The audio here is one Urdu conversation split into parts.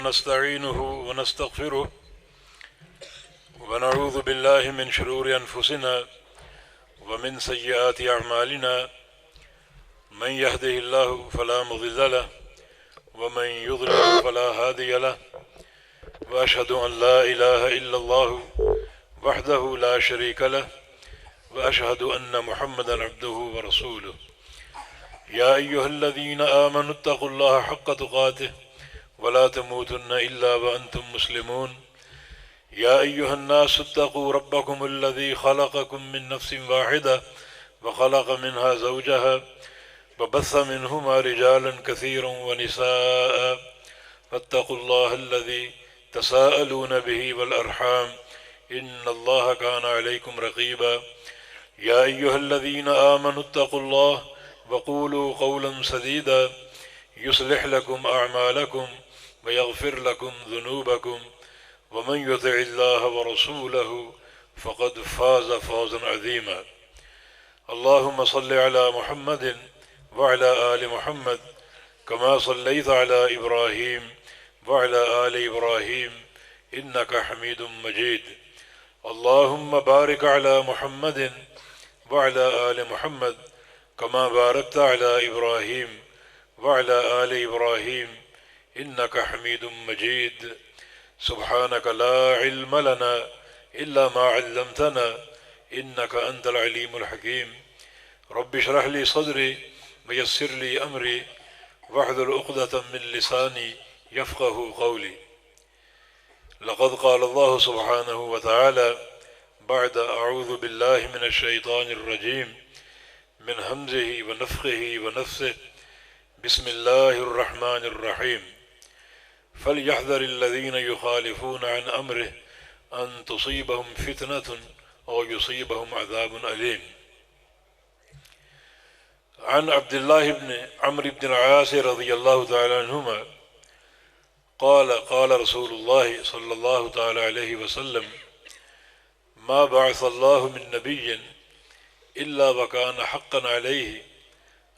ونستعينه ونستغفره ونعوذ بالله من شرور أنفسنا ومن سيئات أعمالنا من يهده الله فلا مضل له ومن يضلل فلا هادي له وأشهد أن لا إله إلا الله وحده لا شريك له وأشهد أن محمدا عبده ورسوله يا أيها الذين آمنوا اتقوا الله حق تقاته ولا تموتن إلا وأنتم مسلمون يا أيها الناس اتقوا ربكم الذي خلقكم من نفس واحدة وخلق منها زوجها وبث منهما رجالا كثيرا ونساء فاتقوا الله الذي تساءلون به والأرحام إن الله كان عليكم رقيبا يا أيها الذين آمنوا اتقوا الله وقولوا قولا سديدا يصلح لكم أعمالكم ويغفر لكم ذنوبكم ومن يطع الله ورسوله فقد فاز فوزا عظيما اللهم صل على محمد وعلى آل محمد كما صليت على إبراهيم وعلى آل إبراهيم إنك حميد مجيد اللهم بارك على محمد وعلى آل محمد كما باركت على إبراهيم وعلى آل إبراهيم إنك حميد مجيد سبحانك لا علم لنا إلا ما علمتنا إنك أنت العليم الحكيم رب اشرح لي صدري ويسر لي أمري واحلل عقدة من لساني يفقه قولي لقد قال الله سبحانه وتعالى بعد أعوذ بالله من الشيطان الرجيم من همزه ونفخه ونفثه بسم الله الرحمن الرحيم فليحذر الذين يخالفون عن أمره أن تصيبهم فتنة أو يصيبهم عذاب أليم عن عبد الله بن عمرو بن العاص رضي الله تعالى عنهما قال قال رسول الله صلى الله تعالى عليه وسلم ما بعث الله من نبي إلا وكان حقا عليه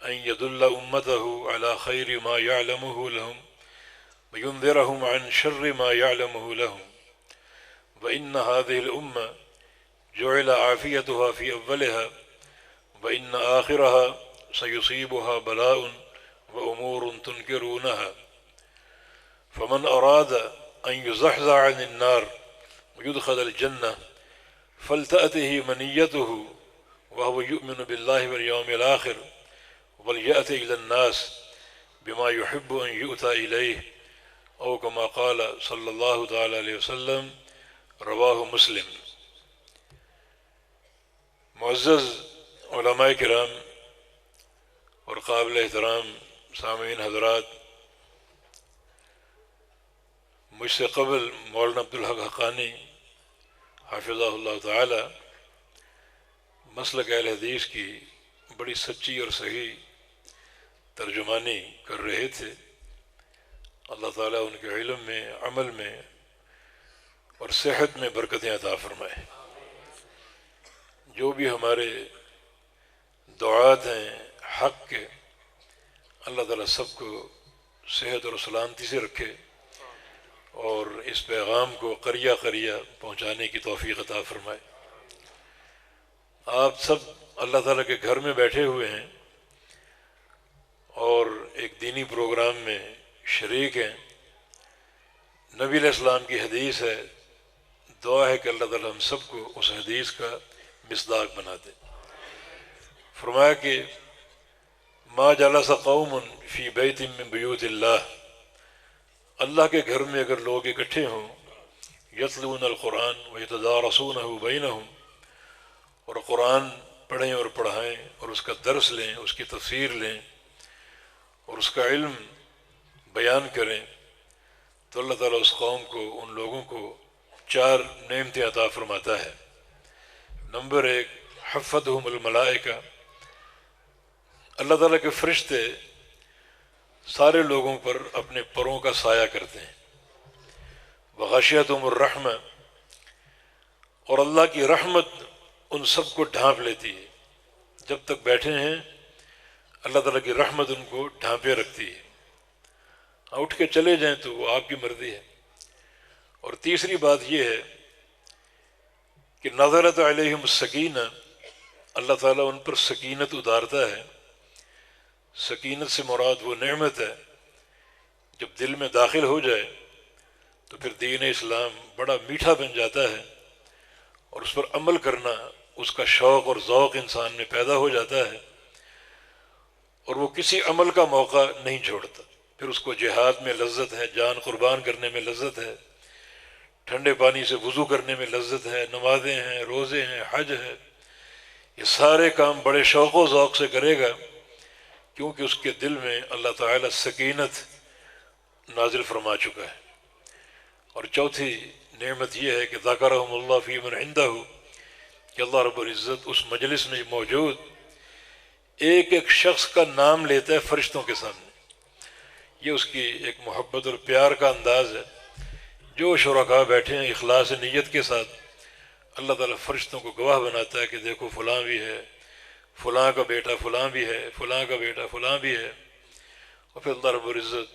أن يدل أمته على خير ما يعلمه لهم وينذرهم عن شر ما يعلمه لهم وإن هذه الأمة جعل عافيتها في أولها وإن آخرها سيصيبها بلاء وأمور تنكرونها فمن أراد أن يزحزح عن النار ويدخل الجنة فلتأته منيته وهو يؤمن بالله واليوم الآخر وليأتي إلى الناس بما يحب أن يؤتى إليه أو كما قال صلی اللہ تعالی علیہ وسلم رواہ مسلم۔ معزز علماء کرام اور قابل احترام سامعین حضرات، مجھ سے قبل مولانا عبدالحق حقانی حافظہ اللہ تعالی مسلک اہل حدیث کی بڑی سچی اور صحیح ترجمانی کر رہے تھے۔ اللہ تعالیٰ ان کے علم میں، عمل میں اور صحت میں برکتیں عطا فرمائے۔ جو بھی ہمارے دعات ہیں حق کے، اللہ تعالیٰ سب کو صحت اور سلامتی سے رکھے اور اس پیغام کو قریہ قریہ پہنچانے کی توفیق عطا فرمائے۔ آپ سب اللہ تعالیٰ کے گھر میں بیٹھے ہوئے ہیں اور ایک دینی پروگرام میں شریک ہیں۔ نبی علیہ السلام کی حدیث ہے، دعا ہے کہ اللہ تعالیٰ ہم سب کو اس حدیث کا مصداق بنا دے۔ فرمایا کہ ما جلس قوم فی بیت من بیوت اللہ، اللہ کے گھر میں اگر لوگ اکٹھے ہوں، یتلون القرآن ویتدارسونہ بینہم، اور قرآن پڑھیں اور پڑھائیں اور اس کا درس لیں، اس کی تفسیر لیں اور اس کا علم بیان کریں، تو اللہ تعالیٰ اس قوم کو، ان لوگوں کو 4 نعمتیں عطا فرماتا ہے۔ نمبر 1، حفتہم الملائکہ، اللہ تعالیٰ کے فرشتے سارے لوگوں پر اپنے پروں کا سایہ کرتے ہیں۔ وغشیتہم الرحمہ، اور اللہ کی رحمت ان سب کو ڈھانپ لیتی ہے۔ جب تک بیٹھے ہیں اللہ تعالیٰ کی رحمت ان کو ڈھانپے رکھتی ہے۔ اٹھ کے چلے جائیں تو وہ آپ کی مرضی ہے۔ اور تیسری بات یہ ہے کہ نزلت علیہم السکینہ، اللہ تعالیٰ ان پر سکینت اتارتا ہے۔ سکینت سے مراد وہ نعمت ہے جب دل میں داخل ہو جائے تو پھر دین اسلام بڑا میٹھا بن جاتا ہے، اور اس پر عمل کرنا، اس کا شوق اور ذوق انسان میں پیدا ہو جاتا ہے، اور وہ کسی عمل کا موقع نہیں چھوڑتا۔ پھر اس کو جہاد میں لذت ہے، جان قربان کرنے میں لذت ہے، ٹھنڈے پانی سے وضو کرنے میں لذت ہے، نمازیں ہیں، روزے ہیں، حج ہے، یہ سارے کام بڑے شوق و ذوق سے کرے گا، کیونکہ اس کے دل میں اللہ تعالیٰ سکینت نازل فرما چکا ہے۔ اور چوتھی نعمت یہ ہے کہ ذکرہم اللہ فی من عندہ، کہ اللہ رب العزت اس مجلس میں موجود ایک ایک شخص کا نام لیتا ہے فرشتوں کے سامنے۔ یہ اس کی ایک محبت اور پیار کا انداز ہے۔ جو شرکاء بیٹھے ہیں اخلاص نیت کے ساتھ، اللہ تعالیٰ فرشتوں کو گواہ بناتا ہے کہ دیکھو فلاں بھی ہے، فلاں کا بیٹا فلاں بھی ہے، فلاں کا بیٹا فلاں بھی ہے، اور پھر اللہ رب العزت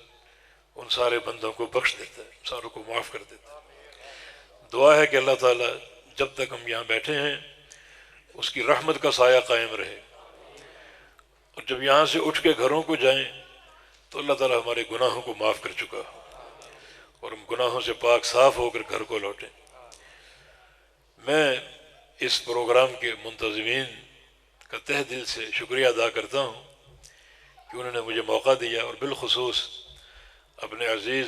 ان سارے بندوں کو بخش دیتا ہے، ساروں کو معاف کر دیتا ہے۔ دعا ہے کہ اللہ تعالیٰ جب تک ہم یہاں بیٹھے ہیں اس کی رحمت کا سایہ قائم رہے، اور جب یہاں سے اٹھ کے گھروں کو جائیں تو اللہ تعالیٰ ہمارے گناہوں کو معاف کر چکا ہو، اور ہم گناہوں سے پاک صاف ہو کر گھر کو لوٹیں۔ میں اس پروگرام کے منتظمین کا تہ دل سے شکریہ ادا کرتا ہوں کہ انہوں نے مجھے موقع دیا، اور بالخصوص اپنے عزیز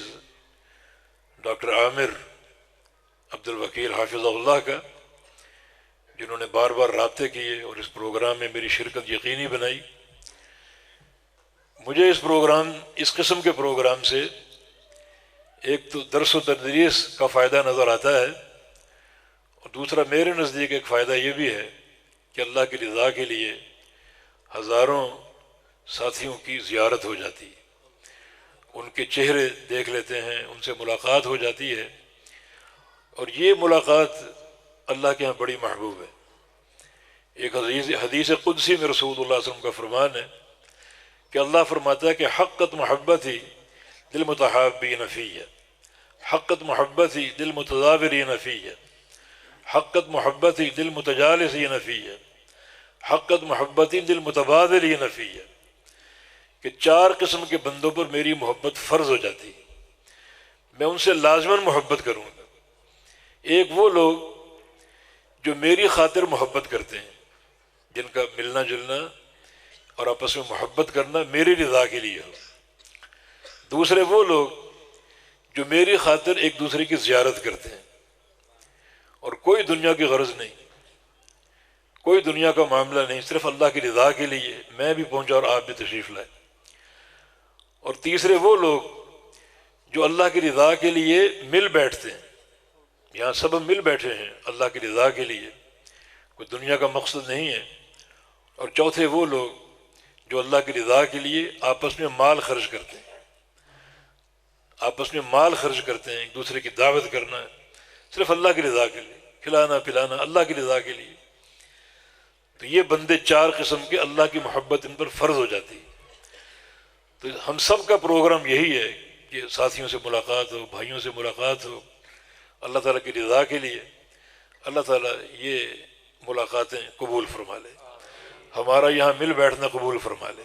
ڈاکٹر عامر عبد الوکیل حافظہ اللہ کا، جنہوں نے بار بار رابطے کیے اور اس پروگرام میں میری شرکت یقینی بنائی۔ مجھے اس قسم کے پروگرام سے ایک تو درس و تدریس کا فائدہ نظر آتا ہے، اور دوسرا میرے نزدیک ایک فائدہ یہ بھی ہے کہ اللہ کی رضا کے لیے ہزاروں ساتھیوں کی زیارت ہو جاتی ہے، ان کے چہرے دیکھ لیتے ہیں، ان سے ملاقات ہو جاتی ہے، اور یہ ملاقات اللہ کے ہاں بڑی محبوب ہے۔ ایک حدیث قدسی میں رسول اللہ صلی اللہ علیہ وسلم کا فرمان ہے کہ اللہ فرماتا ہے کہ حقت محبتی دل متحابین فیہ، حقت محبتی دل متضابرین فیہ، حقت محبتی دل متجالسین فیہ، حقت محبتی دل متبادلین فیہ، کہ 4 قسم کے بندوں پر میری محبت فرض ہو جاتی ہے، میں ان سے لازماً محبت کروں گا۔ ایک وہ لوگ جو میری خاطر محبت کرتے ہیں، جن کا ملنا جلنا اور آپس میں محبت کرنا میری رضا کے لیے ہو۔ دوسرے وہ لوگ جو میری خاطر ایک دوسرے کی زیارت کرتے ہیں، اور کوئی دنیا کی غرض نہیں، کوئی دنیا کا معاملہ نہیں، صرف اللہ کی رضا کے لیے میں بھی پہنچا اور آپ بھی تشریف لائے۔ اور تیسرے وہ لوگ جو اللہ کی رضا کے لیے مل بیٹھتے ہیں، یہاں سب ہم مل بیٹھے ہیں اللہ کی رضا کے لیے، کوئی دنیا کا مقصد نہیں ہے۔ اور چوتھے وہ لوگ جو اللہ کی رضا کے لیے آپس میں مال خرچ کرتے ہیں، آپس میں مال خرچ کرتے ہیں، ایک دوسرے کی دعوت کرنا ہے صرف اللہ کی رضا کے لیے، کھلانا پلانا اللہ کی رضا کے لیے۔ تو یہ بندے 4 قسم کے اللہ کی محبت ان پر فرض ہو جاتی ہے۔ تو ہم سب کا پروگرام یہی ہے کہ ساتھیوں سے ملاقات ہو، بھائیوں سے ملاقات ہو اللہ تعالیٰ کی رضا کے لیے۔ اللہ تعالیٰ یہ ملاقاتیں قبول فرما لے، ہمارا یہاں مل بیٹھنا قبول فرما لے۔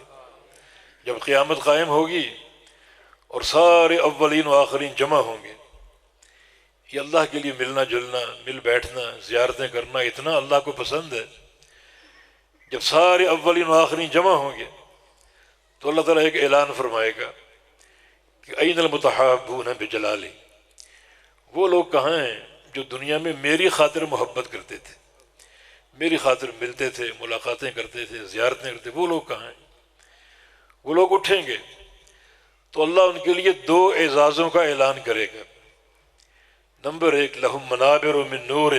جب قیامت قائم ہوگی اور سارے اولین و آخرین جمع ہوں گے، یہ اللہ کے لیے ملنا جلنا، مل بیٹھنا، زیارتیں کرنا اتنا اللہ کو پسند ہے۔ جب سارے اولین و آخرین جمع ہوں گے تو اللہ تعالیٰ ایک اعلان فرمائے گا کہ این المتحابون بجلالی، وہ لوگ کہاں ہیں جو دنیا میں میری خاطر محبت کرتے تھے، میری خاطر ملتے تھے، ملاقاتیں کرتے تھے، زیارتیں کرتے، وہ لوگ کہاں ہیں؟ وہ لوگ اٹھیں گے تو اللہ ان کے لیے 2 اعزازوں کا اعلان کرے گا۔ نمبر 1، لہم منابر من نور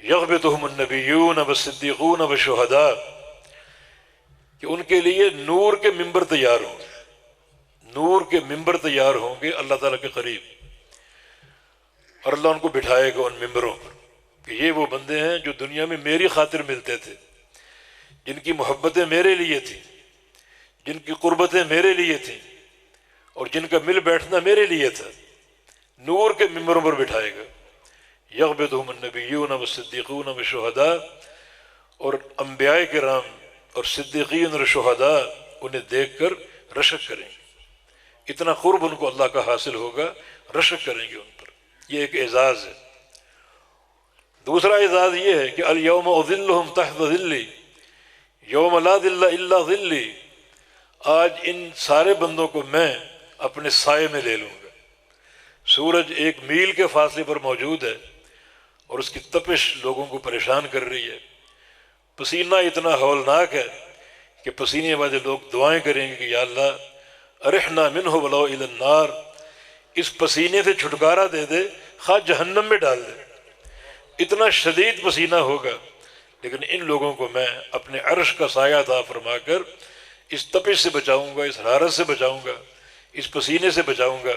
یغبطہم النبیون والصدیقون والشہداء، کہ ان کے لیے نور کے ممبر تیار ہوں گے، نور کے ممبر تیار ہوں گے اللہ تعالیٰ کے قریب، اور اللہ ان کو بٹھائے گا ان ممبروں پر کہ یہ وہ بندے ہیں جو دنیا میں میری خاطر ملتے تھے، جن کی محبتیں میرے لیے تھیں، جن کی قربتیں میرے لیے تھیں، اور جن کا مل بیٹھنا میرے لیے تھا، نور کے ممبروں پر بٹھائے گا۔ یغبطہم النبیون والصدیقون والشہداء، اور انبیاء کرام اور صدیقین اور شہداء انہیں دیکھ کر رشک کریں گے، اتنا قرب ان کو اللہ کا حاصل ہوگا، رشک کریں گے ان پر۔ یہ ایک اعزاز ہے۔ دوسرا اعزاز یہ ہے کہ الیوم اذلہم تحت ظلی یوم لا ظل الا ظلی، آج ان سارے بندوں کو میں اپنے سائے میں لے لوں گا۔ سورج ایک میل کے فاصلے پر موجود ہے اور اس کی تپش لوگوں کو پریشان کر رہی ہے، پسینہ اتنا ہولناک ہے کہ پسینے والے لوگ دعائیں کریں گے کہ یا اللہ ارحنا منہ ولو الی النار، اس پسینے سے چھٹکارا دے دے، خواہ جہنم میں ڈال دے۔ اتنا شدید پسینہ ہوگا، لیکن ان لوگوں کو میں اپنے عرش کا سایہ عطا فرما کر اس تپش سے بچاؤں گا، اس حرارت سے بچاؤں گا، اس پسینے سے بچاؤں گا۔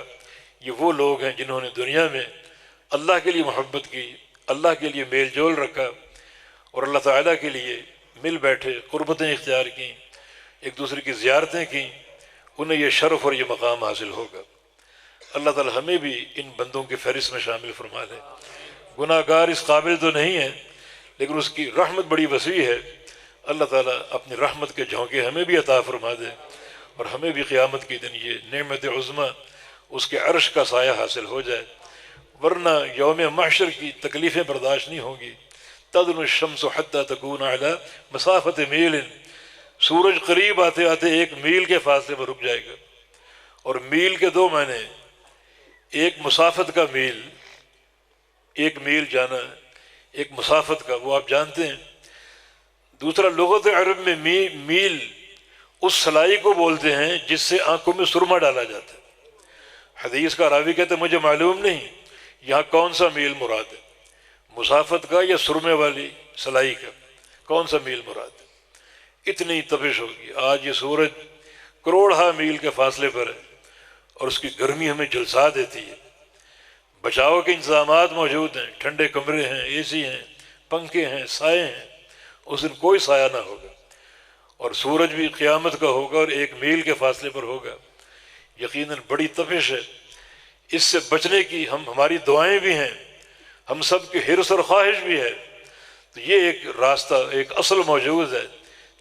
یہ وہ لوگ ہیں جنہوں نے دنیا میں اللہ کے لیے محبت کی، اللہ کے لیے میل جول رکھا، اور اللہ تعالیٰ کے لیے مل بیٹھے، قربتیں اختیار کیں، ایک دوسرے کی زیارتیں کیں، انہیں یہ شرف اور یہ مقام حاصل ہوگا۔ اللہ تعالیٰ ہمیں بھی ان بندوں کے فہرست میں شامل فرما لے۔ گناہ گار اس قابل تو نہیں ہے، لیکن اس کی رحمت بڑی وسیع ہے۔ اللہ تعالیٰ اپنی رحمت کے جھونکے ہمیں بھی عطا فرما دے، اور ہمیں بھی قیامت کے دن یہ نعمت عظمیٰ اس کے عرش کا سایہ حاصل ہو جائے، ورنہ یوم محشر کی تکلیفیں برداشت نہیں ہوں گی۔ تدنو الشمس حتی تکون علی مسافت میل، سورج قریب آتے آتے ایک میل کے فاصلے پر رک جائے گا، اور میل کے دو معنی، ایک مسافت کا میل، ایک میل جانا، ایک مسافت کا، وہ آپ جانتے ہیں۔ دوسرا لغت عرب میں میل اس سلائی کو بولتے ہیں جس سے آنکھوں میں سرما ڈالا جاتا ہے۔ حدیث کا راوی کہتے ہیں مجھے معلوم نہیں یہاں کون سا میل مراد ہے، مسافت کا یا سرمے والی سلائی کا، کون سا میل مراد ہے؟ اتنی تپش ہوگی۔ آج یہ سورج کروڑہا میل کے فاصلے پر ہے، اور اس کی گرمی ہمیں جھلسا دیتی ہے۔ بچاؤ کے انتظامات موجود ہیں، ٹھنڈے کمرے ہیں، اے سی ہیں، پنکھے ہیں، سائے ہیں، اس دن کوئی سایہ نہ ہوگا، اور سورج بھی قیامت کا ہوگا اور ایک میل کے فاصلے پر ہوگا۔ یقیناً بڑی تپش ہے، اس سے بچنے کی ہماری دعائیں بھی ہیں، ہم سب کی حرص اور خواہش بھی ہے۔ تو یہ ایک راستہ، ایک اصل موجود ہے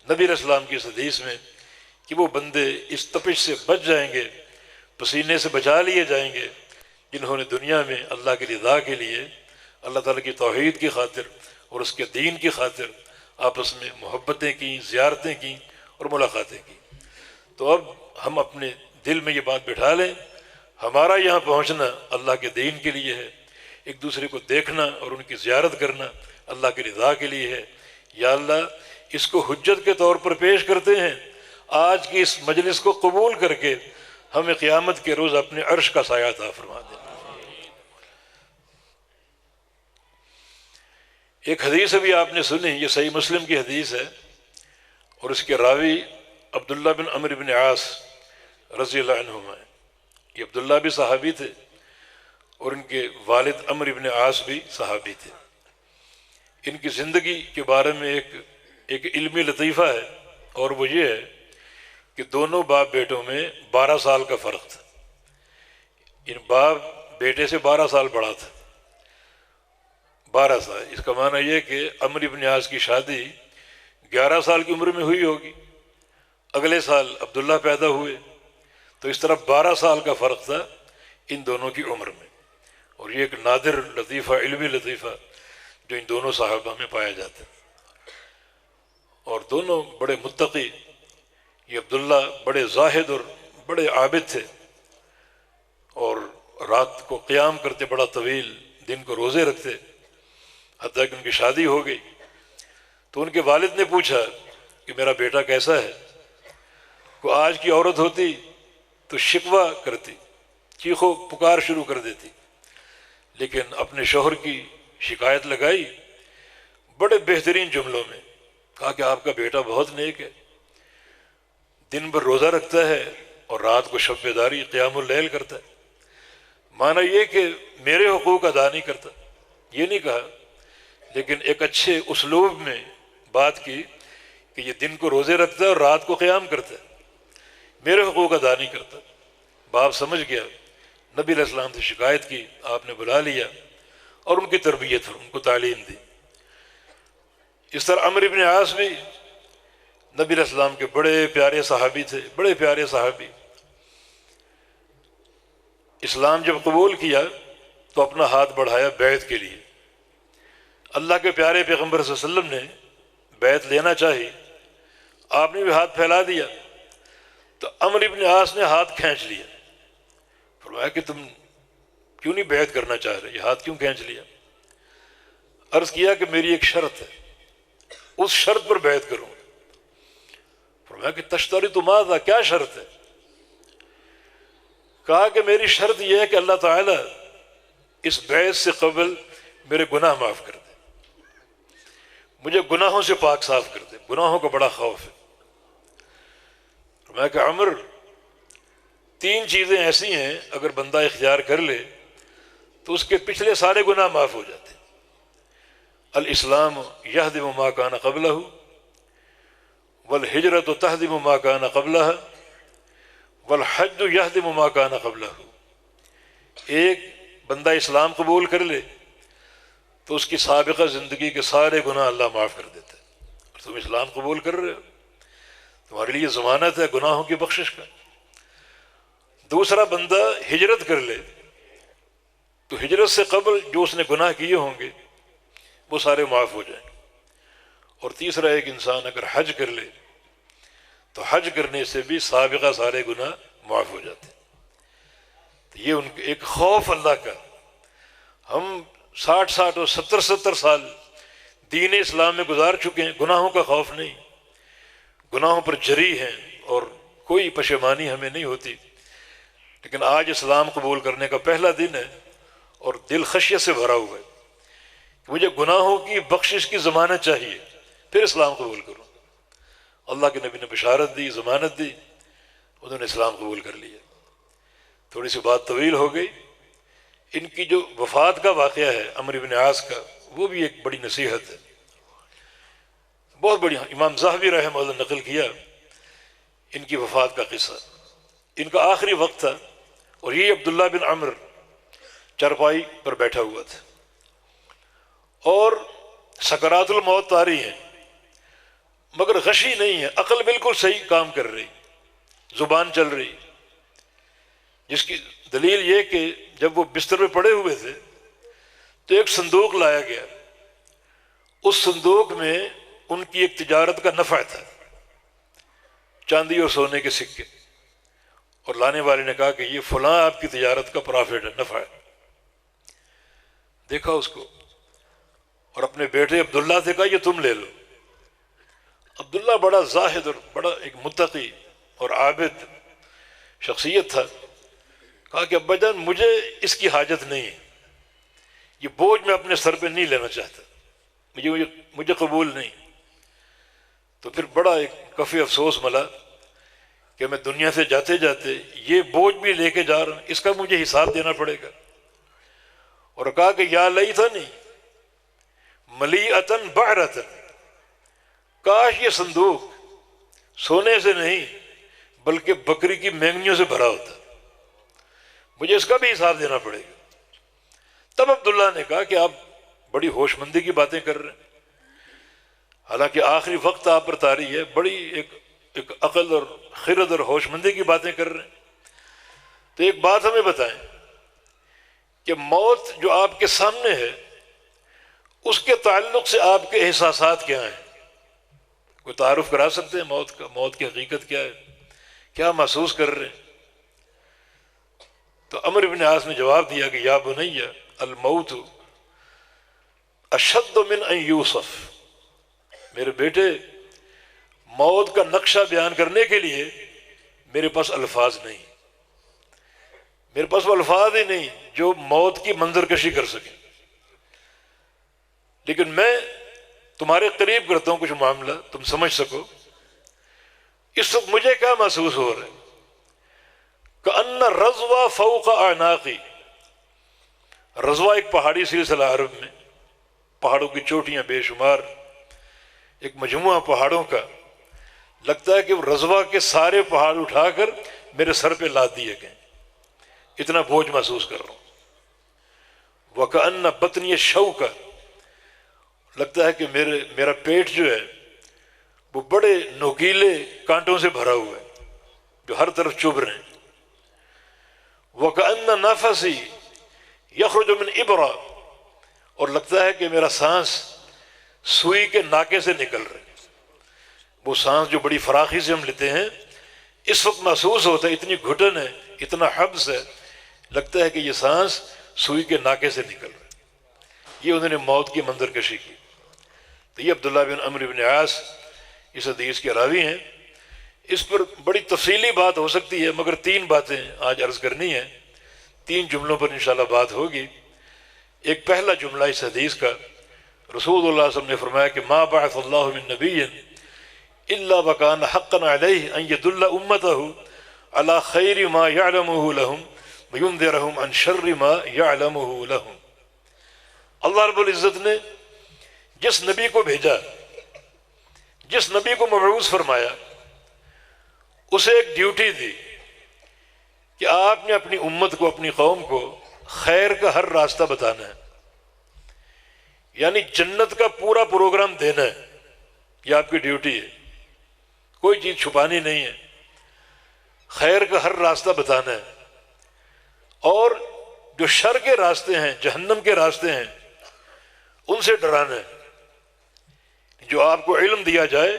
نبی علیہ السلام کی اس حدیث میں، کہ وہ بندے اس تپش سے بچ جائیں گے، پسینے سے بچا لیے جائیں گے، جنہوں نے دنیا میں اللہ کی رضا کے لیے، اللہ تعالیٰ کی توحید کی خاطر اور اس کے دین کی خاطر آپس میں محبتیں کیں، زیارتیں کیں اور ملاقاتیں کیں۔ تو اب ہم اپنے دل میں یہ بات بٹھا لیں، ہمارا یہاں پہنچنا اللہ کے دین کے لیے ہے، ایک دوسرے کو دیکھنا اور ان کی زیارت کرنا اللہ کی رضا کے لیے ہے۔ یا اللہ اس کو حجت کے طور پر پیش کرتے ہیں، آج کی اس مجلس کو قبول کر کے ہمیں قیامت کے روز اپنے عرش کا سایہ عطا فرما دے۔ ایک حدیث ابھی آپ نے سنی، یہ صحیح مسلم کی حدیث ہے، اور اس کے راوی عبداللہ بن عمرو بن عاص رضی اللہ عنہما ہیں۔ یہ عبداللہ بھی صحابی تھے، اور ان کے والد عمرو بن عاص بھی صحابی تھے۔ ان کی زندگی کے بارے میں ایک علمی لطیفہ ہے، اور وہ یہ ہے کہ دونوں باپ بیٹوں میں 12 سال کا فرق تھا۔ ان باپ بیٹے سے 12 سال بڑا تھا، 12 سال۔ اس کا معنی یہ کہ عمرو بن عاص کی شادی 11 سال کی عمر میں ہوئی ہوگی، اگلے سال عبداللہ پیدا ہوئے، تو اس طرح 12 سال کا فرق تھا ان دونوں کی عمر میں۔ اور یہ ایک نادر لطیفہ، علمی لطیفہ جو ان دونوں صحابہ میں پایا جاتا ہے۔ اور دونوں بڑے متقی، یہ عبداللہ بڑے زاہد اور بڑے عابد تھے، اور رات کو قیام کرتے بڑا طویل، دن کو روزے رکھتے، حتیٰ کہ ان کی شادی ہو گئی۔ تو ان کے والد نے پوچھا کہ میرا بیٹا کیسا ہے؟ کو آج کی عورت ہوتی تو شکوہ کرتی، چیخو پکار شروع کر دیتی، لیکن اپنے شوہر کی شکایت لگائی بڑے بہترین جملوں میں، کہا کہ آپ کا بیٹا بہت نیک ہے، دن بھر روزہ رکھتا ہے اور رات کو شب بیداری قیام اللیل کرتا ہے۔ معنی یہ کہ میرے حقوق ادا نہیں کرتا، یہ نہیں کہا، لیکن ایک اچھے اسلوب میں بات کی کہ یہ دن کو روزے رکھتا ہے اور رات کو قیام کرتا ہے، میرے حقوق ادا نہیں کرتا۔ باپ سمجھ گیا، نبی علیہ السلام سے شکایت کی، آپ نے بلا لیا اور ان کی تربیت ان کو تعلیم دی۔ اس طرح عمرو بن عاص بھی نبی علیہ السلام کے بڑے پیارے صحابی تھے، بڑے پیارے صحابی۔ اسلام جب قبول کیا تو اپنا ہاتھ بڑھایا بیعت کے لیے، اللہ کے پیارے پیغمبر صلی اللہ علیہ وسلم نے بیعت لینا چاہی، آپ نے بھی ہاتھ پھیلا دیا تو عمرو بن عاص نے ہاتھ کھینچ لیا۔ فرمایا کہ تم کیوں نہیں بیعت کرنا چاہ رہے، یہ ہاتھ کیوں کھینچ لیا؟ عرض کیا کہ میری ایک شرط ہے، اس شرط پر بیعت کروں۔ فرمایا کہ تشترط ماذا، کیا شرط ہے؟ کہا کہ میری شرط یہ ہے کہ اللہ تعالیٰ اس بیعت سے قبل میرے گناہ معاف کر دے، مجھے گناہوں سے پاک صاف کر دے، گناہوں کا بڑا خوف ہے۔ فرمایا کہ عمر، تین چیزیں ایسی ہیں اگر بندہ اختیار کر لے تو اس کے پچھلے سارے گناہ معاف ہو جاتے ہیں۔ الاسلام یہدم ما کان قبلہ والہجرۃ تہدم ما کان قبلہ والحج یہدم ما کان قبلہ۔ ایک بندہ اسلام قبول کر لے تو اس کی سابقہ زندگی کے سارے گناہ اللہ معاف کر دیتا ہے۔ اور تم اسلام قبول کر رہے ہو، تمہارے لیے ضمانت ہے گناہوں کی بخشش کا۔ دوسرا بندہ ہجرت کر لے تو ہجرت سے قبل جو اس نے گناہ کیے ہوں گے وہ سارے معاف ہو جائیں گے۔ اور تیسرا ایک انسان اگر حج کر لے تو حج کرنے سے بھی سابقہ سارے گناہ معاف ہو جاتے ہیں۔ تو یہ ان ایک خوف اللہ کا، ہم 60 اور 70 سال دین اسلام میں گزار چکے ہیں، گناہوں کا خوف نہیں، گناہوں پر جری ہیں اور کوئی پشیمانی ہمیں نہیں ہوتی۔ لیکن آج اسلام قبول کرنے کا پہلا دن ہے اور دل خشیت سے بھرا ہوا ہے کہ مجھے گناہوں کی بخشش کی ضمانت چاہیے پھر اسلام قبول کروں۔ اللہ کے نبی نے بشارت دی، ضمانت دی، انہوں نے اسلام قبول کر لیا۔ تھوڑی سی بات طویل ہو گئی۔ ان کی جو وفات کا واقعہ ہے عمرو بن عاص کا، وہ بھی ایک بڑی نصیحت ہے، بہت بڑی۔ امام ذہبی رحمہ اللہ نقل کیا ان کی وفات کا قصہ۔ ان کا آخری وقت تھا اور یہ عبداللہ بن عمرو چرپائی پر بیٹھا ہوا تھا اور سکرات الموت طاری ہیں، مگر غشی نہیں ہے، عقل بالکل صحیح کام کر رہی، زبان چل رہی، جس کی دلیل یہ کہ جب وہ بستر میں پڑے ہوئے تھے تو ایک صندوق لایا گیا، اس صندوق میں ان کی ایک تجارت کا نفع تھا، چاندی اور سونے کے سکے، اور لانے والے نے کہا کہ یہ فلاں آپ کی تجارت کا پرافٹ ہے، نفع ہے۔ دیکھا اس کو اور اپنے بیٹے عبداللہ سے کہا یہ تم لے لو۔ عبداللہ بڑا زاہد اور بڑا ایک متقی اور عابد شخصیت تھا، کہا کہ ابا جان مجھے اس کی حاجت نہیں ہے، یہ بوجھ میں اپنے سر پہ نہیں لینا چاہتا، مجھے قبول نہیں۔ تو پھر بڑا ایک کفی افسوس ملا کہ میں دنیا سے جاتے جاتے یہ بوجھ بھی لے کے جا رہا ہوں، اس کا مجھے حساب دینا پڑے گا۔ اور کہا کہ یا لیتنی ملیئۃ بعرۃ، کاش یہ صندوق سونے سے نہیں بلکہ بکری کی مینگنیوں سے بھرا ہوتا، مجھے اس کا بھی حساب دینا پڑے گا۔ تب عبداللہ نے کہا کہ آپ بڑی ہوش مندی کی باتیں کر رہے ہیں، حالانکہ آخری وقت آپ پر طاری ہے، بڑی ایک عقل اور خرد اور ہوش مندی کی باتیں کر رہے ہیں۔ تو ایک بات ہمیں بتائیں کہ موت جو آپ کے سامنے ہے اس کے تعلق سے آپ کے احساسات کیا ہیں؟ کوئی تعارف کرا سکتے ہیں موت کا؟ موت کی حقیقت کیا ہے؟ کیا محسوس کر رہے ہیں؟ تو عمرو بن عاص نے جواب دیا کہ یا بنی الموت اشد من ان یوصف، میرے بیٹے موت کا نقشہ بیان کرنے کے لیے میرے پاس الفاظ نہیں، میرے پاس وہ الفاظ ہی نہیں جو موت کی منظر کشی کر سکیں۔ لیکن میں تمہارے قریب کرتا ہوں کچھ معاملہ تم سمجھ سکو۔ اس وقت مجھے کیا محسوس ہو رہا ہے؟ کأن رضوہ فوق اعناقی، رضوہ ایک پہاڑی سلسلہ عرب میں، پہاڑوں کی چوٹیاں بے شمار، ایک مجموعہ پہاڑوں کا، لگتا ہے کہ رضوہ کے سارے پہاڑ اٹھا کر میرے سر پہ لاد دیے گئے، اتنا بوجھ محسوس کر رہا ہوں۔ وَكَأَنَّ بَطْنِيَ شَوْكَ، لگتا ہے کہ میرا پیٹ جو ہے وہ بڑے نوکیلے کانٹوں سے بھرا ہوا ہے جو ہر طرف چبھ رہے ہیں۔ وَكَأَنَّ نَفَسِي يَخْرُجُ مِنْ إِبْرَةٍ، اور لگتا ہے کہ میرا سانس سوئی کے ناکے سے نکل رہا ہے۔ وہ سانس جو بڑی فراخی سے ہم لیتے ہیں، اس وقت محسوس ہوتا ہے اتنی گھٹن ہے، اتنا حبس ہے، لگتا ہے کہ یہ سانس سوئی کے ناکے سے نکل رہا ہے۔ یہ انہوں نے موت کی منظر کشی کی۔ تو یہ عبداللہ بن عمرو بن عاص اس حدیث کے راوی ہیں۔ اس پر بڑی تفصیلی بات ہو سکتی ہے، مگر 3 باتیں آج عرض کرنی ہیں، 3 جملوں پر انشاءاللہ بات ہوگی۔ ایک پہلا جملہ اس حدیث کا، رسول اللہ صلی اللہ علیہ وسلم نے فرمایا کہ ما بعث اللہ من نبی الا وکان حقا علیہ ان یدل امتہ علی خیر ما یعلمہ لہم وینذرہم عن شر ما یعلمہ لہم۔ اللہ رب العزت نے جس نبی کو بھیجا، جس نبی کو مبعوث فرمایا، اسے ایک ڈیوٹی دی کہ آپ نے اپنی امت کو، اپنی قوم کو خیر کا ہر راستہ بتانا ہے، یعنی جنت کا پورا پروگرام دینا ہے۔ یہ آپ کی ڈیوٹی ہے، کوئی چیز چھپانی نہیں ہے، خیر کا ہر راستہ بتانا ہے، اور جو شر کے راستے ہیں، جہنم کے راستے ہیں، ان سے ڈرانا ہے۔ جو آپ کو علم دیا جائے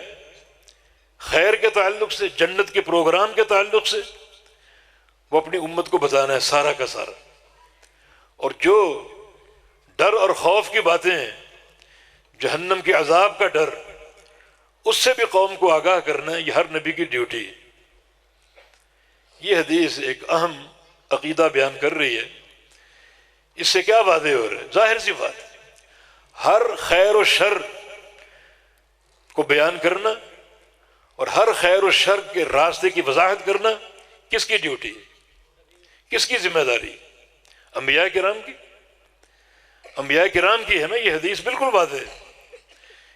خیر کے تعلق سے، جنت کے پروگرام کے تعلق سے، وہ اپنی امت کو بتانا ہے سارا کا سارا۔ اور جو ڈر اور خوف کی باتیں ہیں، جہنم کے عذاب کا ڈر، اس سے بھی قوم کو آگاہ کرنا ہے، یہ ہر نبی کی ڈیوٹی ہے۔ یہ حدیث ایک اہم عقیدہ بیان کر رہی ہے۔ اس سے کیا واضح ہو رہا ہے؟ ظاہر سی بات ہے، ہر خیر و شر کو بیان کرنا اور ہر خیر و شر کے راستے کی وضاحت کرنا کس کی ڈیوٹی ہے، کس کی ذمہ داری؟ انبیاء کرام کی۔ انبیاء کرام کی ہے نا یہ حدیث، بالکل واضح ہے۔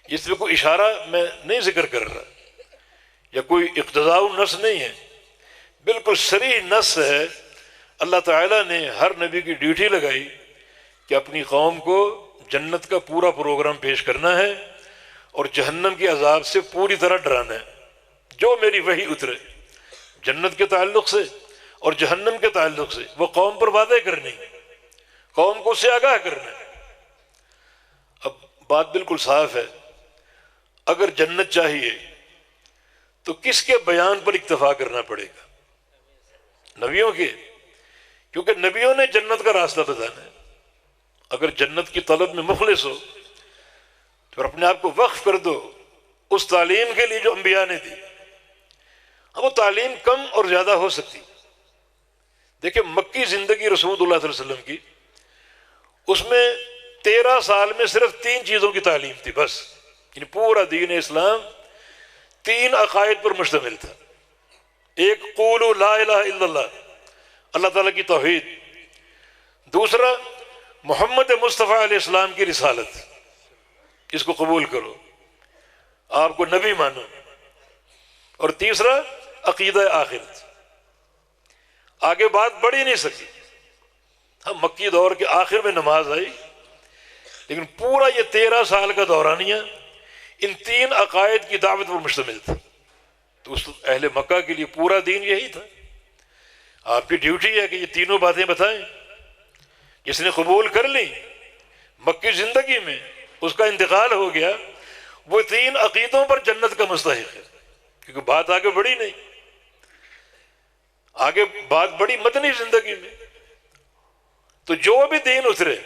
اس میں کوئی اشارہ میں نہیں ذکر کر رہا یا کوئی اقتضاء النص نہیں ہے، بالکل صریح نص ہے۔ اللہ تعالیٰ نے ہر نبی کی ڈیوٹی لگائی کہ اپنی قوم کو جنت کا پورا پروگرام پیش کرنا ہے اور جہنم کے عذاب سے پوری طرح ڈرانا ہے۔ جو میری وحی اترے جنت کے تعلق سے اور جہنم کے تعلق سے، وہ قوم پر واضح کرنی ہے، قوم کو اس سے آگاہ کرنا ہے۔ اب بات بالکل صاف ہے، اگر جنت چاہیے تو کس کے بیان پر اکتفا کرنا پڑے گا؟ نبیوں کے، کیونکہ نبیوں نے جنت کا راستہ بتانا ہے۔ اگر جنت کی طلب میں مخلص ہو تو اپنے آپ کو وقف کر دو اس تعلیم کے لیے جو انبیاء نے دی۔ اب وہ تعلیم کم اور زیادہ ہو سکتی۔ دیکھیں مکی زندگی رسول اللہ صلی اللہ علیہ وسلم کی، اس میں 13 سال میں صرف 3 چیزوں کی تعلیم تھی بس، یعنی پورا دین اسلام 3 عقائد پر مشتمل تھا۔ ایک قولوا لا الہ الا اللہ، اللہ تعالیٰ کی توحید۔ دوسرا محمد مصطفیٰ علیہ السلام کی رسالت، اس کو قبول کرو، آپ کو نبی مانو۔ اور تیسرا عقیدہ آخرت۔ آگے بات بڑھ ہی نہیں سکی۔ ہم مکی دور کے آخر میں نماز آئی، لیکن پورا یہ 13 سال کا دورانیہ ان 3 عقائد کی دعوت پر مشتمل تھا۔ تو اس اہل مکہ کے لیے پورا دین یہی تھا۔ آپ کی ڈیوٹی ہے کہ یہ تینوں باتیں بتائیں۔ جس نے قبول کر لی مکی زندگی میں، اس کا انتقال ہو گیا، وہ 3 عقیدوں پر جنت کا مستحق ہے، کیونکہ بات آگے بڑھی نہیں۔ آگے بات بڑی مدنی زندگی میں، تو جو بھی دین اترے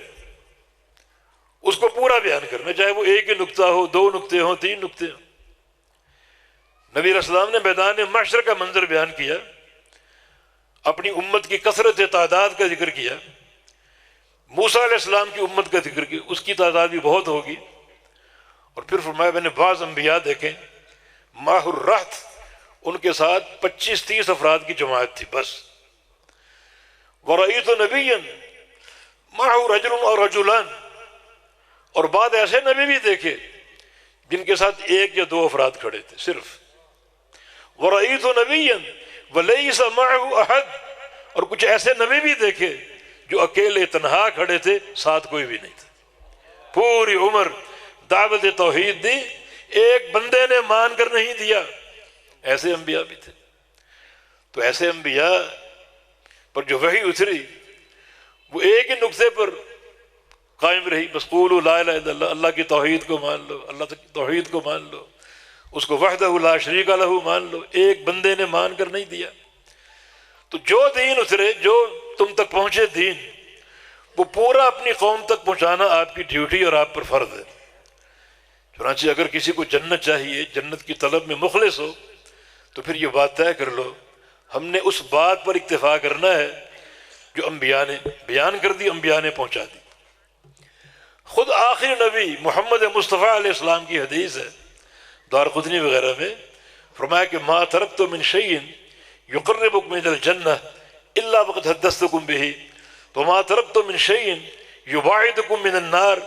اس کو پورا بیان کرنا، چاہے وہ ایک ہی نقطہ ہو، 2 نقطے ہوں، 3 نقطے ہوں۔ نبی علیہ السلام نے میدان محشر کا منظر بیان کیا، اپنی امت کی کثرت تعداد کا ذکر کیا، موسیٰ علیہ السلام کی امت کا ذکر کیا، اس کی تعداد بھی بہت ہوگی، اور پھر فرمایا میں نے بعض انبیاء دیکھیں ماہ الرہط، ان کے ساتھ 25-30 افراد کی جماعت تھی بس۔ وَرَأَيْتُ نَبِيًّا مَعَهُ رَجُلٌ اور رجلان، اور بعد ایسے نبی بھی دیکھے جن کے ساتھ 1 یا 2 افراد کھڑے تھے صرف۔ وَرَأَيْتُ نَبِيًّا وَلَيْسَ مَعَهُ أَحَدٌ، اور کچھ ایسے نبی بھی دیکھے جو اکیلے تنہا کھڑے تھے، ساتھ کوئی بھی نہیں تھا، پوری عمر دعوت توحید دی، ایک بندے نے مان کر نہیں دیا۔ ایسے انبیاء بھی تھے۔ تو ایسے انبیاء پر جو وحی اتری وہ ایک ہی نقطے پر قائم رہی، بس قولوا لا الہ الا اللہ، اللہ کی توحید کو مان لو، اللہ کی توحید کو مان لو، اس کو وحدہ لا شریک لہ مان لو۔ ایک بندے نے مان کر نہیں دیا۔ تو جو دین اترے، جو تم تک پہنچے دین، وہ پورا اپنی قوم تک پہنچانا آپ کی ڈیوٹی اور آپ پر فرض ہے۔ چنانچہ اگر کسی کو جنت چاہیے، جنت کی طلب میں مخلص ہو، تو پھر یہ بات طے کر لو ہم نے اس بات پر اکتفا کرنا ہے جو انبیاء نے بیان کر دی، انبیاء نے پہنچا دی۔ خود آخری نبی محمد مصطفیٰ علیہ السلام کی حدیث ہے دارقطنی وغیرہ میں، فرمایا کہ ما ترکت من شیء یقربکم من الجنہ الا وقد حدثتکم بہ وما ترکت من شیء یباعدکم من النار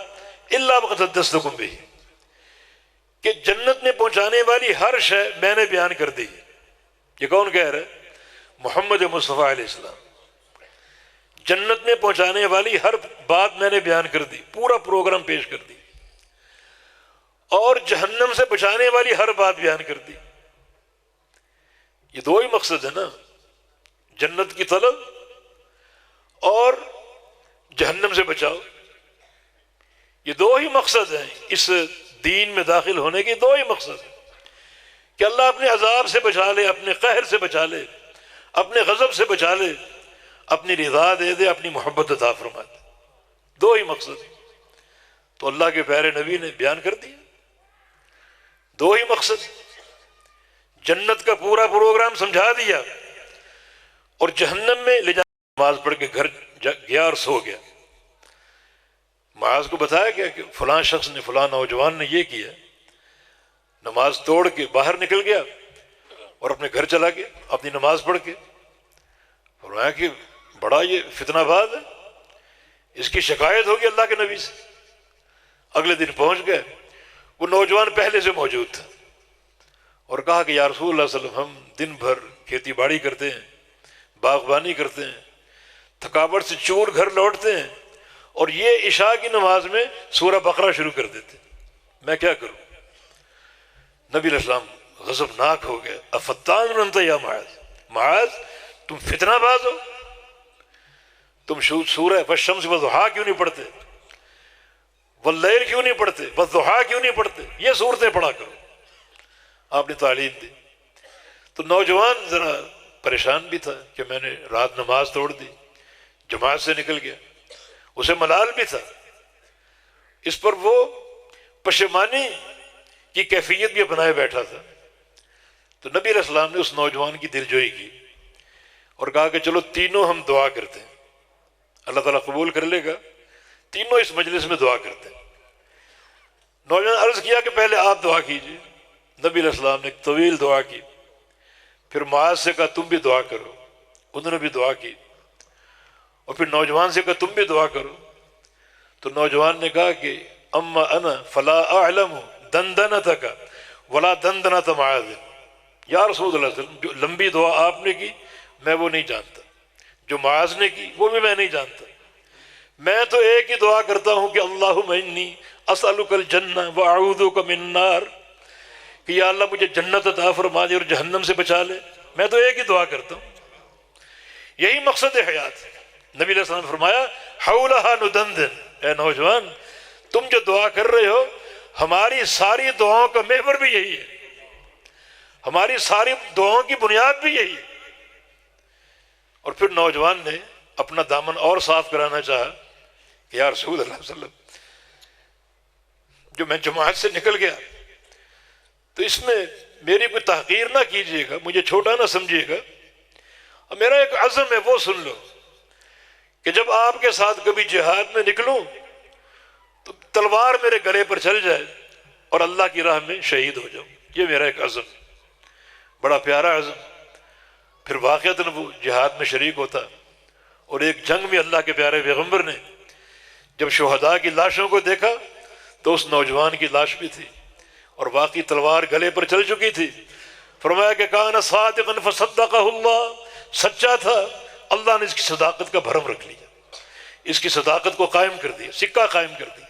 الا وقد حدثتکم بہ، کہ جنت میں پہنچانے والی ہر شے میں نے بیان کر دی۔ یہ کون کہہ رہا ہے؟ محمد مصطفیٰ علیہ السلام۔ جنت میں پہنچانے والی ہر بات میں نے بیان کر دی، پورا پروگرام پیش کر دی، اور جہنم سے بچانے والی ہر بات بیان کر دی۔ یہ دو ہی مقصد ہے نا، جنت کی طلب اور جہنم سے بچاؤ، یہ دو ہی مقصد ہیں اس دین میں داخل ہونے کے، دو ہی مقصد ہیں کہ اللہ اپنے عذاب سے بچا لے، اپنے قہر سے بچا لے، اپنے غضب سے بچا لے، اپنی رضا دے دے، اپنی محبت عطا فرما دے۔ دو ہی مقصد، تو اللہ کے پیارے نبی نے بیان کر دیا۔ دو ہی مقصد، جنت کا پورا پروگرام سمجھا دیا، اور جہنم میں لے جا نماز پڑھ کے گھر گیا اور سو گیا۔ معاذ کو بتایا گیا کہ فلاں شخص نے، فلاں نوجوان نے یہ کیا، نماز توڑ کے باہر نکل گیا اور اپنے گھر چلا گیا اپنی نماز پڑھ کے۔ فرمایا کہ بڑا یہ فتنہ باز ہے، اس کی شکایت ہوگی اللہ کے نبی سے۔ اگلے دن پہنچ گئے، وہ نوجوان پہلے سے موجود تھا، اور کہا کہ یا رسول اللہ صلی اللہ علیہ وسلم، ہم دن بھر کھیتی باڑی کرتے ہیں، باغبانی کرتے ہیں، تھکاوٹ سے چور گھر لوٹتے ہیں، اور یہ عشاء کی نماز میں سورہ بقرہ شروع کر دیتے، میں کیا کروں؟ نبی علیہ السلام غضبناک ہو گئے، افتان انت یا معاذ، معاذ تم فتنہ باز ہو، تم سورہ والشمس والضحیٰ کیوں نہیں پڑھتے، واللیل کیوں نہیں پڑھتے، والضحیٰ کیوں نہیں پڑھتے، یہ صورتیں پڑھا کرو۔ آپ نے تعلیم دی۔ تو نوجوان ذرا پریشان بھی تھا کہ میں نے رات نماز توڑ دی، جماعت سے نکل گیا، اسے ملال بھی تھا، اس پر وہ پشیمانی کی کیفیت بھی اپنائے بیٹھا تھا۔ تو نبی علیہ السلام نے اس نوجوان کی دلجوئی کی اور کہا کہ چلو تینوں ہم دعا کرتے ہیں، اللہ تعالیٰ قبول کر لے گا، تینوں اس مجلس میں دعا کرتے ہیں۔ نوجوان عرض کیا کہ پہلے آپ دعا کیجیے۔ نبی علیہ السلام نے ایک طویل دعا کی، پھر معاذ سے کہا تم بھی دعا کرو، انہوں نے بھی دعا کی، اور پھر نوجوان سے کہا تم بھی دعا کرو۔ تو نوجوان نے کہا کہ اما انا فلا اعلم دندنتک ولا دندنت معاذ، یا رسول اللہ صلی اللہ علیہ وسلم، جو لمبی دعا آپ نے کی میں وہ نہیں جانتا، جو معاذ نے کی وہ بھی میں نہیں جانتا، میں تو ایک ہی دعا کرتا ہوں کہ اللہم انی اسألک الجنہ واعوذک من النار، کہ یا اللہ مجھے جنت عطا فرما دے اور جہنم سے بچا لے، میں تو ایک ہی دعا کرتا ہوں۔ یہی مقصد حیات۔ نبی علیہ السلام نے فرمایا حولہا ندندن، اے نوجوان تم جو دعا کر رہے ہو ہماری ساری دعاؤں کا محور بھی یہی ہے، ہماری ساری دعاؤں کی بنیاد بھی یہی ہے۔ اور پھر نوجوان نے اپنا دامن اور صاف کرانا چاہا کہ یا رسول اللہ صلی اللہ علیہ وسلم، جو میں جماعت سے نکل گیا تو اس میں میری کوئی تحقیر نہ کیجیے گا، مجھے چھوٹا نہ سمجھیے گا، اور میرا ایک عزم ہے وہ سن لو کہ جب آپ کے ساتھ کبھی جہاد میں نکلوں تو تلوار میرے گلے پر چل جائے اور اللہ کی راہ میں شہید ہو جاؤں، یہ میرا ایک عزم، بڑا پیارا عزم۔ پھر واقعتاً وہ جہاد میں شریک ہوتا، اور ایک جنگ میں اللہ کے پیارے پیغمبر نے جب شہداء کی لاشوں کو دیکھا تو اس نوجوان کی لاش بھی تھی، اور واقعی تلوار گلے پر چل چکی تھی۔ فرمایا کہ کان صادقا فصدقہ اللہ، سچا تھا اللہ نے اس کی صداقت کا بھرم رکھ لیا، اس کی صداقت کو قائم کر دیا، سکہ قائم کر دیا۔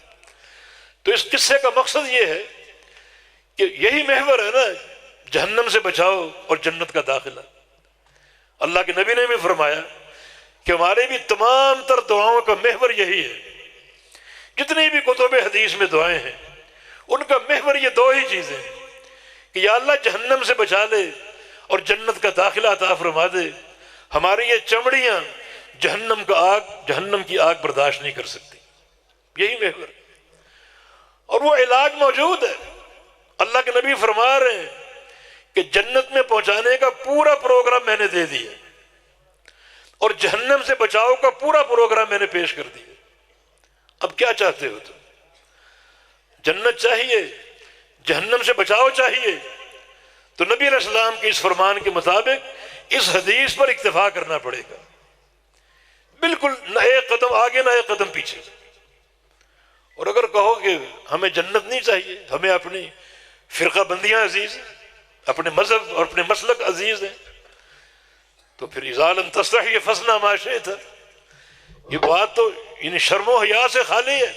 تو اس قصے کا مقصد یہ ہے کہ یہی محور ہے نا، جہنم سے بچاؤ اور جنت کا داخلہ۔ اللہ کے نبی نے بھی فرمایا کہ ہمارے بھی تمام تر دعاؤں کا محور یہی ہے، جتنی بھی کتب حدیث میں دعائیں ہیں ان کا محور یہ دو ہی چیزیں ہیں کہ یا اللہ جہنم سے بچا لے اور جنت کا داخلہ عطا فرما دے۔ ہماری یہ چمڑیاں جہنم کی آگ برداشت نہیں کر سکتی، یہی محور، اور وہ علاج موجود ہے۔ اللہ کے نبی فرما رہے ہیں کہ جنت میں پہنچانے کا پورا پروگرام میں نے دے دیا اور جہنم سے بچاؤ کا پورا پروگرام میں نے پیش کر دیا۔ اب کیا چاہتے ہو تم؟ جنت چاہیے، جہنم سے بچاؤ چاہیے، تو نبی علیہ السلام کے اس فرمان کے مطابق اس حدیث پر اکتفا کرنا پڑے گا، بالکل نہ ایک قدم آگے نہ ایک قدم پیچھے۔ اور اگر کہو کہ ہمیں جنت نہیں چاہیے، ہمیں اپنی فرقہ بندیاں عزیز ہیں، اپنے مذہب اور اپنے مسلک عزیز ہیں، تو پھر اذا لم تستحی فاصنع ما شئت، یہ بات تو یعنی شرم و حیا سے خالی ہے۔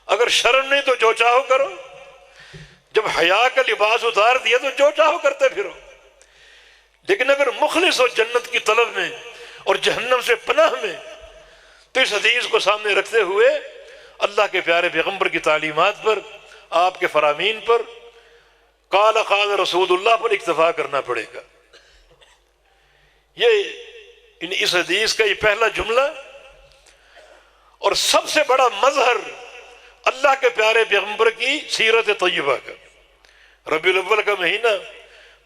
اگر شرم نہیں تو جو چاہو کرو، جب حیا کا لباس اتار دیا تو جو چاہو کرتے پھرو۔ لیکن اگر مخلص ہو جنت کی طلب میں اور جہنم سے پناہ میں، تو اس حدیث کو سامنے رکھتے ہوئے اللہ کے پیارے پیغمبر کی تعلیمات پر، آپ کے فرامین پر، قال قال رسول اللہ پر اکتفا کرنا پڑے گا۔ یہ اس حدیث کا یہ پہلا جملہ اور سب سے بڑا مظہر اللہ کے پیارے پیغمبر کی سیرت طیبہ کا۔ ربیع الاول کا مہینہ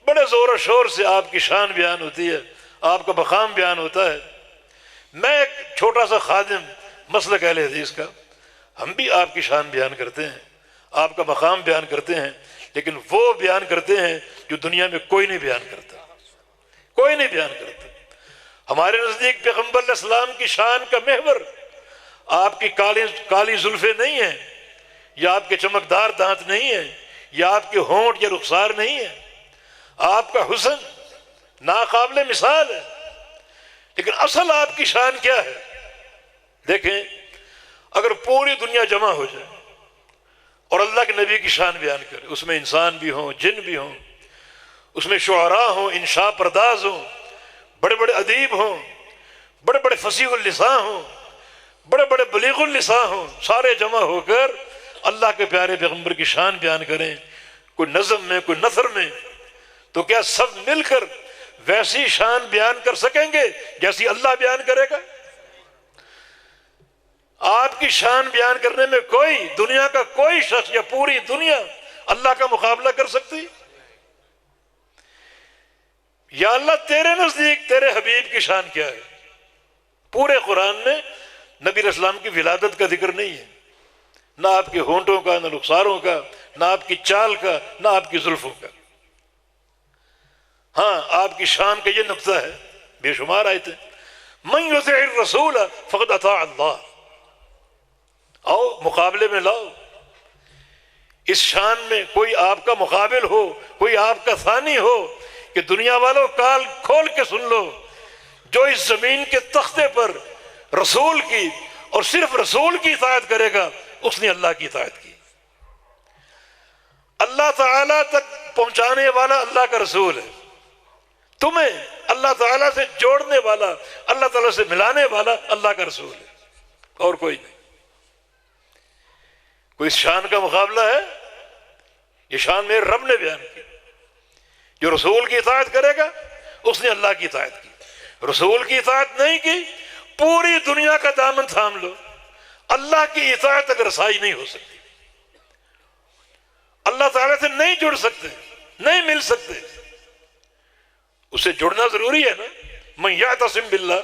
بڑے زور و شور سے آپ کی شان بیان ہوتی ہے، آپ کا مقام بیان ہوتا ہے۔ میں ایک چھوٹا سا خادم مسلک اہل حدیث کا، ہم بھی آپ کی شان بیان کرتے ہیں، آپ کا مقام بیان کرتے ہیں، لیکن وہ بیان کرتے ہیں جو دنیا میں کوئی نہیں بیان کرتا، کوئی نہیں بیان کرتا۔ ہمارے نزدیک پیغمبر علیہ السلام کی شان کا محور آپ کی کالی زلفیں نہیں ہیں، یا آپ کے چمکدار دانت نہیں ہیں، یا آپ کے ہونٹ یا رخسار نہیں ہیں۔ آپ کا حسن ناقابل مثال ہے، لیکن اصل آپ کی شان کیا ہے؟ دیکھیں، اگر پوری دنیا جمع ہو جائے اور اللہ کے نبی کی شان بیان کرے، اس میں انسان بھی ہوں، جن بھی ہوں، اس میں شعراء ہوں، انشاء پرداز ہوں، بڑے بڑے ادیب ہوں، بڑے بڑے فصیح اللسان ہوں، بڑے بڑے بلیغ اللسان ہوں، سارے جمع ہو کر اللہ کے پیارے پیغمبر کی شان بیان کریں، کوئی نظم میں کوئی نثر میں، تو کیا سب مل کر ویسی شان بیان کر سکیں گے جیسی اللہ بیان کرے گا؟ آپ کی شان بیان کرنے میں کوئی دنیا کا کوئی شخص یا پوری دنیا اللہ کا مقابلہ کر سکتی؟ یا اللہ تیرے نزدیک تیرے حبیب کی شان کیا ہے؟ پورے قرآن میں نبی علیہ السلام کی ولادت کا ذکر نہیں ہے، نہ آپ کے ہونٹوں کا، نہ رخساروں کا، نہ آپ کی چال کا، نہ آپ کی زلفوں کا۔ ہاں، آپ کی شان کا یہ نقطہ ہے، بے شمار آیتیں، من یطع الرسول فقد اطاع اللہ۔ آؤ مقابلے میں لاؤ، اس شان میں کوئی آپ کا مقابل ہو، کوئی آپ کا ثانی ہو کہ دنیا والوں کال کھول کے سن لو، جو اس زمین کے تختے پر رسول کی اور صرف رسول کی اطاعت کرے گا اس نے اللہ کی اطاعت کی۔ اللہ تعالیٰ تک پہنچانے والا اللہ کا رسول ہے، تمہیں اللہ تعالیٰ سے جوڑنے والا، اللہ تعالیٰ سے ملانے والا اللہ کا رسول ہے، اور کوئی نہیں۔ کوئی اس شان کا مقابلہ ہے؟ یہ شان میرے رب نے بیان کی، جو رسول کی اطاعت کرے گا اس نے اللہ کی اطاعت کی، رسول کی اطاعت نہیں کی پوری دنیا کا دامن تھام لو، اللہ کی اطاعت تک رسائی نہیں ہو سکتی، اللہ تعالیٰ سے نہیں جڑ سکتے، نہیں مل سکتے۔ اس سے جڑنا ضروری ہے نا، من یعتصم باللہ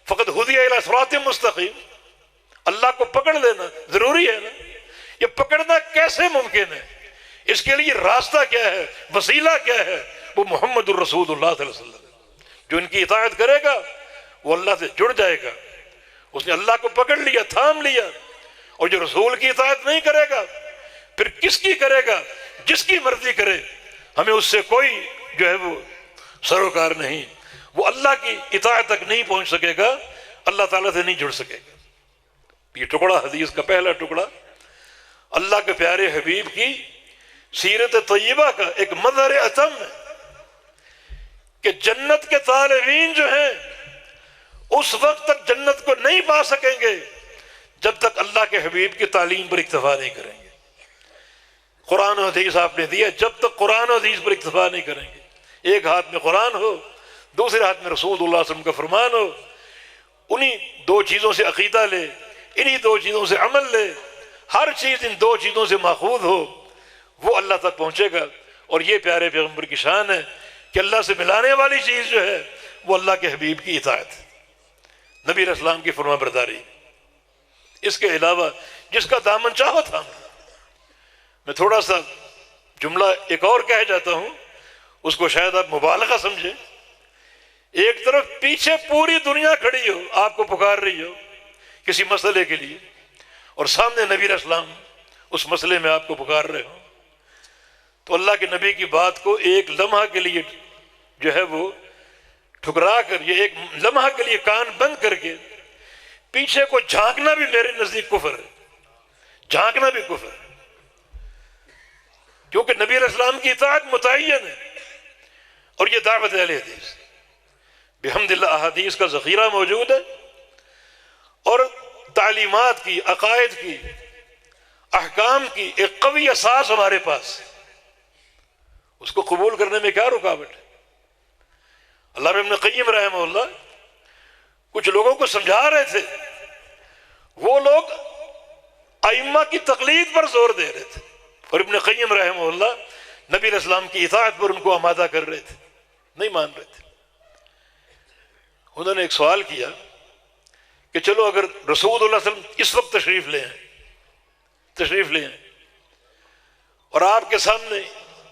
فقد ہدی الی صراط مستقیم، اللہ کو پکڑ لینا ضروری ہے نا۔ یہ پکڑنا کیسے ممکن ہے؟ اس کے لیے راستہ کیا ہے، وسیلہ کیا ہے؟ وہ محمد الرسول اللہ صلی اللہ علیہ وسلم، جو ان کی اطاعت کرے گا وہ اللہ سے جڑ جائے گا، اس نے اللہ کو پکڑ لیا، تھام لیا۔ اور جو رسول کی اطاعت نہیں کرے گا پھر کس کی کرے گا؟ جس کی مرضی کرے، ہمیں اس سے کوئی جو ہے وہ سروکار نہیں، وہ اللہ کی اطاعت تک نہیں پہنچ سکے گا، اللہ تعالیٰ سے نہیں جڑ سکے گا۔ یہ ٹکڑا حدیث کا پہلا ٹکڑا اللہ کے پیارے حبیب کی سیرت طیبہ کا ایک مظہر اتم ہے کہ جنت کے طالبین جو ہیں اس وقت تک جنت کو نہیں پا سکیں گے جب تک اللہ کے حبیب کی تعلیم پر اکتفا نہیں کریں گے۔ قرآن و حدیث آپ نے دیا، جب تک قرآن و حدیث پر اکتفا نہیں کریں گے، ایک ہاتھ میں قرآن ہو، دوسرے ہاتھ میں رسول اللہ صلی اللہ علیہ وسلم کا فرمان ہو، انہی دو چیزوں سے عقیدہ لے، انہی دو چیزوں سے عمل لے، ہر چیز ان دو چیزوں سے ماخوذ ہو، وہ اللہ تک پہنچے گا۔ اور یہ پیارے پیغمبر کی شان ہے کہ اللہ سے ملانے والی چیز جو ہے وہ اللہ کے حبیب کی اطاعت، نبی علیہ السلام کی فرما برداری۔ اس کے علاوہ جس کا دامن چاہو تھام۔ میں تھوڑا سا جملہ ایک اور کہہ جاتا ہوں، اس کو شاید آپ مبالغہ سمجھیں۔ ایک طرف پیچھے پوری دنیا کھڑی ہو، آپ کو پکار رہی ہو کسی مسئلے کے لیے، اور سامنے نبی علیہ السلام اس مسئلے میں آپ کو پکار رہے ہوں، تو اللہ کے نبی کی بات کو ایک لمحہ کے لیے جو ہے وہ ٹھکرا کر، یہ ایک لمحہ کے لیے کان بند کر کے پیچھے کو جھانکنا بھی میرے نزدیک کفر ہے، جھانکنا بھی کفر ہے، کیونکہ نبی علیہ السلام کی اطاعت متعین ہے۔ اور یہ دعوت اہل حدیث بحمدللہ احادیث کا ذخیرہ موجود ہے، اور تعلیمات کی، عقائد کی، احکام کی ایک قوی اساس ہمارے پاس، اس کو قبول کرنے میں کیا رکاوٹ ہے؟ علامہ ابن قیم رحمہ اللہ کچھ لوگوں کو سمجھا رہے تھے، وہ لوگ ائمہ کی تقلید پر زور دے رہے تھے، اور ابن قیم رحمہ اللہ نبی علیہ السلام کی اطاعت پر ان کو آمادہ کر رہے تھے، نہیں مان رہے تھے۔ انہوں نے ایک سوال کیا کہ چلو اگر رسول اللہ صلی اللہ علیہ وسلم اس وقت تشریف لے آئیں اور آپ کے سامنے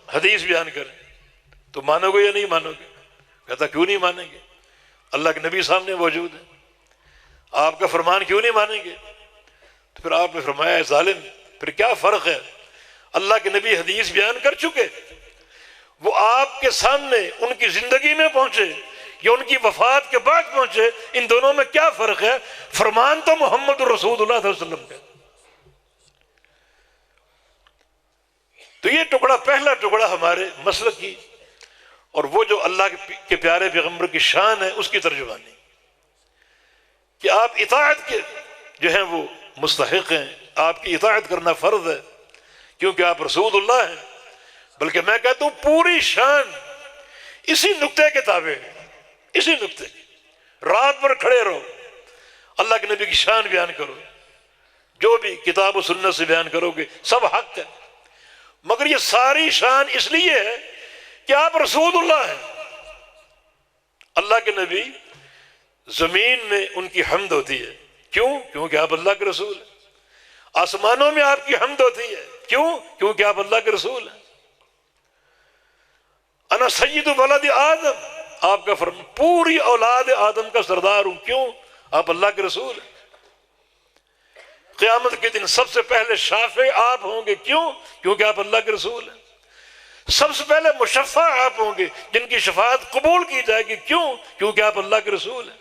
حدیث بیان کریں تو مانو گے یا نہیں مانو گے؟ کہتا کیوں نہیں مانیں گے، اللہ کے نبی سامنے موجود ہے، آپ کا فرمان کیوں نہیں مانیں گے؟ تو پھر آپ نے فرمایا اے ظالم، پھر کیا فرق ہے؟ اللہ کے نبی حدیث بیان کر چکے، وہ آپ کے سامنے ان کی زندگی میں پہنچے یا ان کی وفات کے بعد پہنچے، ان دونوں میں کیا فرق ہے؟ فرمان تو محمد رسول اللہ صلی اللہ علیہ وسلم کا۔ تو یہ ٹکڑا، پہلا ٹکڑا ہمارے مسلک کی اور وہ جو اللہ کے پیارے پیغمبر کی شان ہے اس کی ترجمانی، کہ آپ اطاعت کے جو ہیں وہ مستحق ہیں، آپ کی اطاعت کرنا فرض ہے کیونکہ آپ رسول اللہ ہیں۔ بلکہ میں کہتا ہوں پوری شان اسی نقطے کے تابع ہے، اسی نقطے، رات بھر کھڑے رہو، اللہ کے نبی کی شان بیان کرو، جو بھی کتاب و سنت سے بیان کرو گے سب حق ہے، مگر یہ ساری شان اس لیے ہے کہ آپ رسول اللہ ہیں۔ اللہ کے نبی زمین میں ان کی حمد ہوتی ہے، کیوں؟ کیونکہ آپ اللہ کے رسول ہیں۔ آسمانوں میں آپ کی حمد ہوتی ہے، کیوں؟ کیونکہ آپ اللہ کے رسول ہیں۔ انا سید ولد آدم، آپ کا فرمان پوری اولاد آدم کا سردار ہوں، کیوں؟ آپ اللہ کے رسول ہیں۔ قیامت کے دن سب سے پہلے شافع آپ ہوں گے، کیوں؟ کیونکہ آپ اللہ کے رسول ہیں۔ سب سے پہلے مشفع آپ ہوں گے، جن کی شفاعت قبول کی جائے گی، کیوں؟ کیونکہ آپ اللہ کے رسول ہیں۔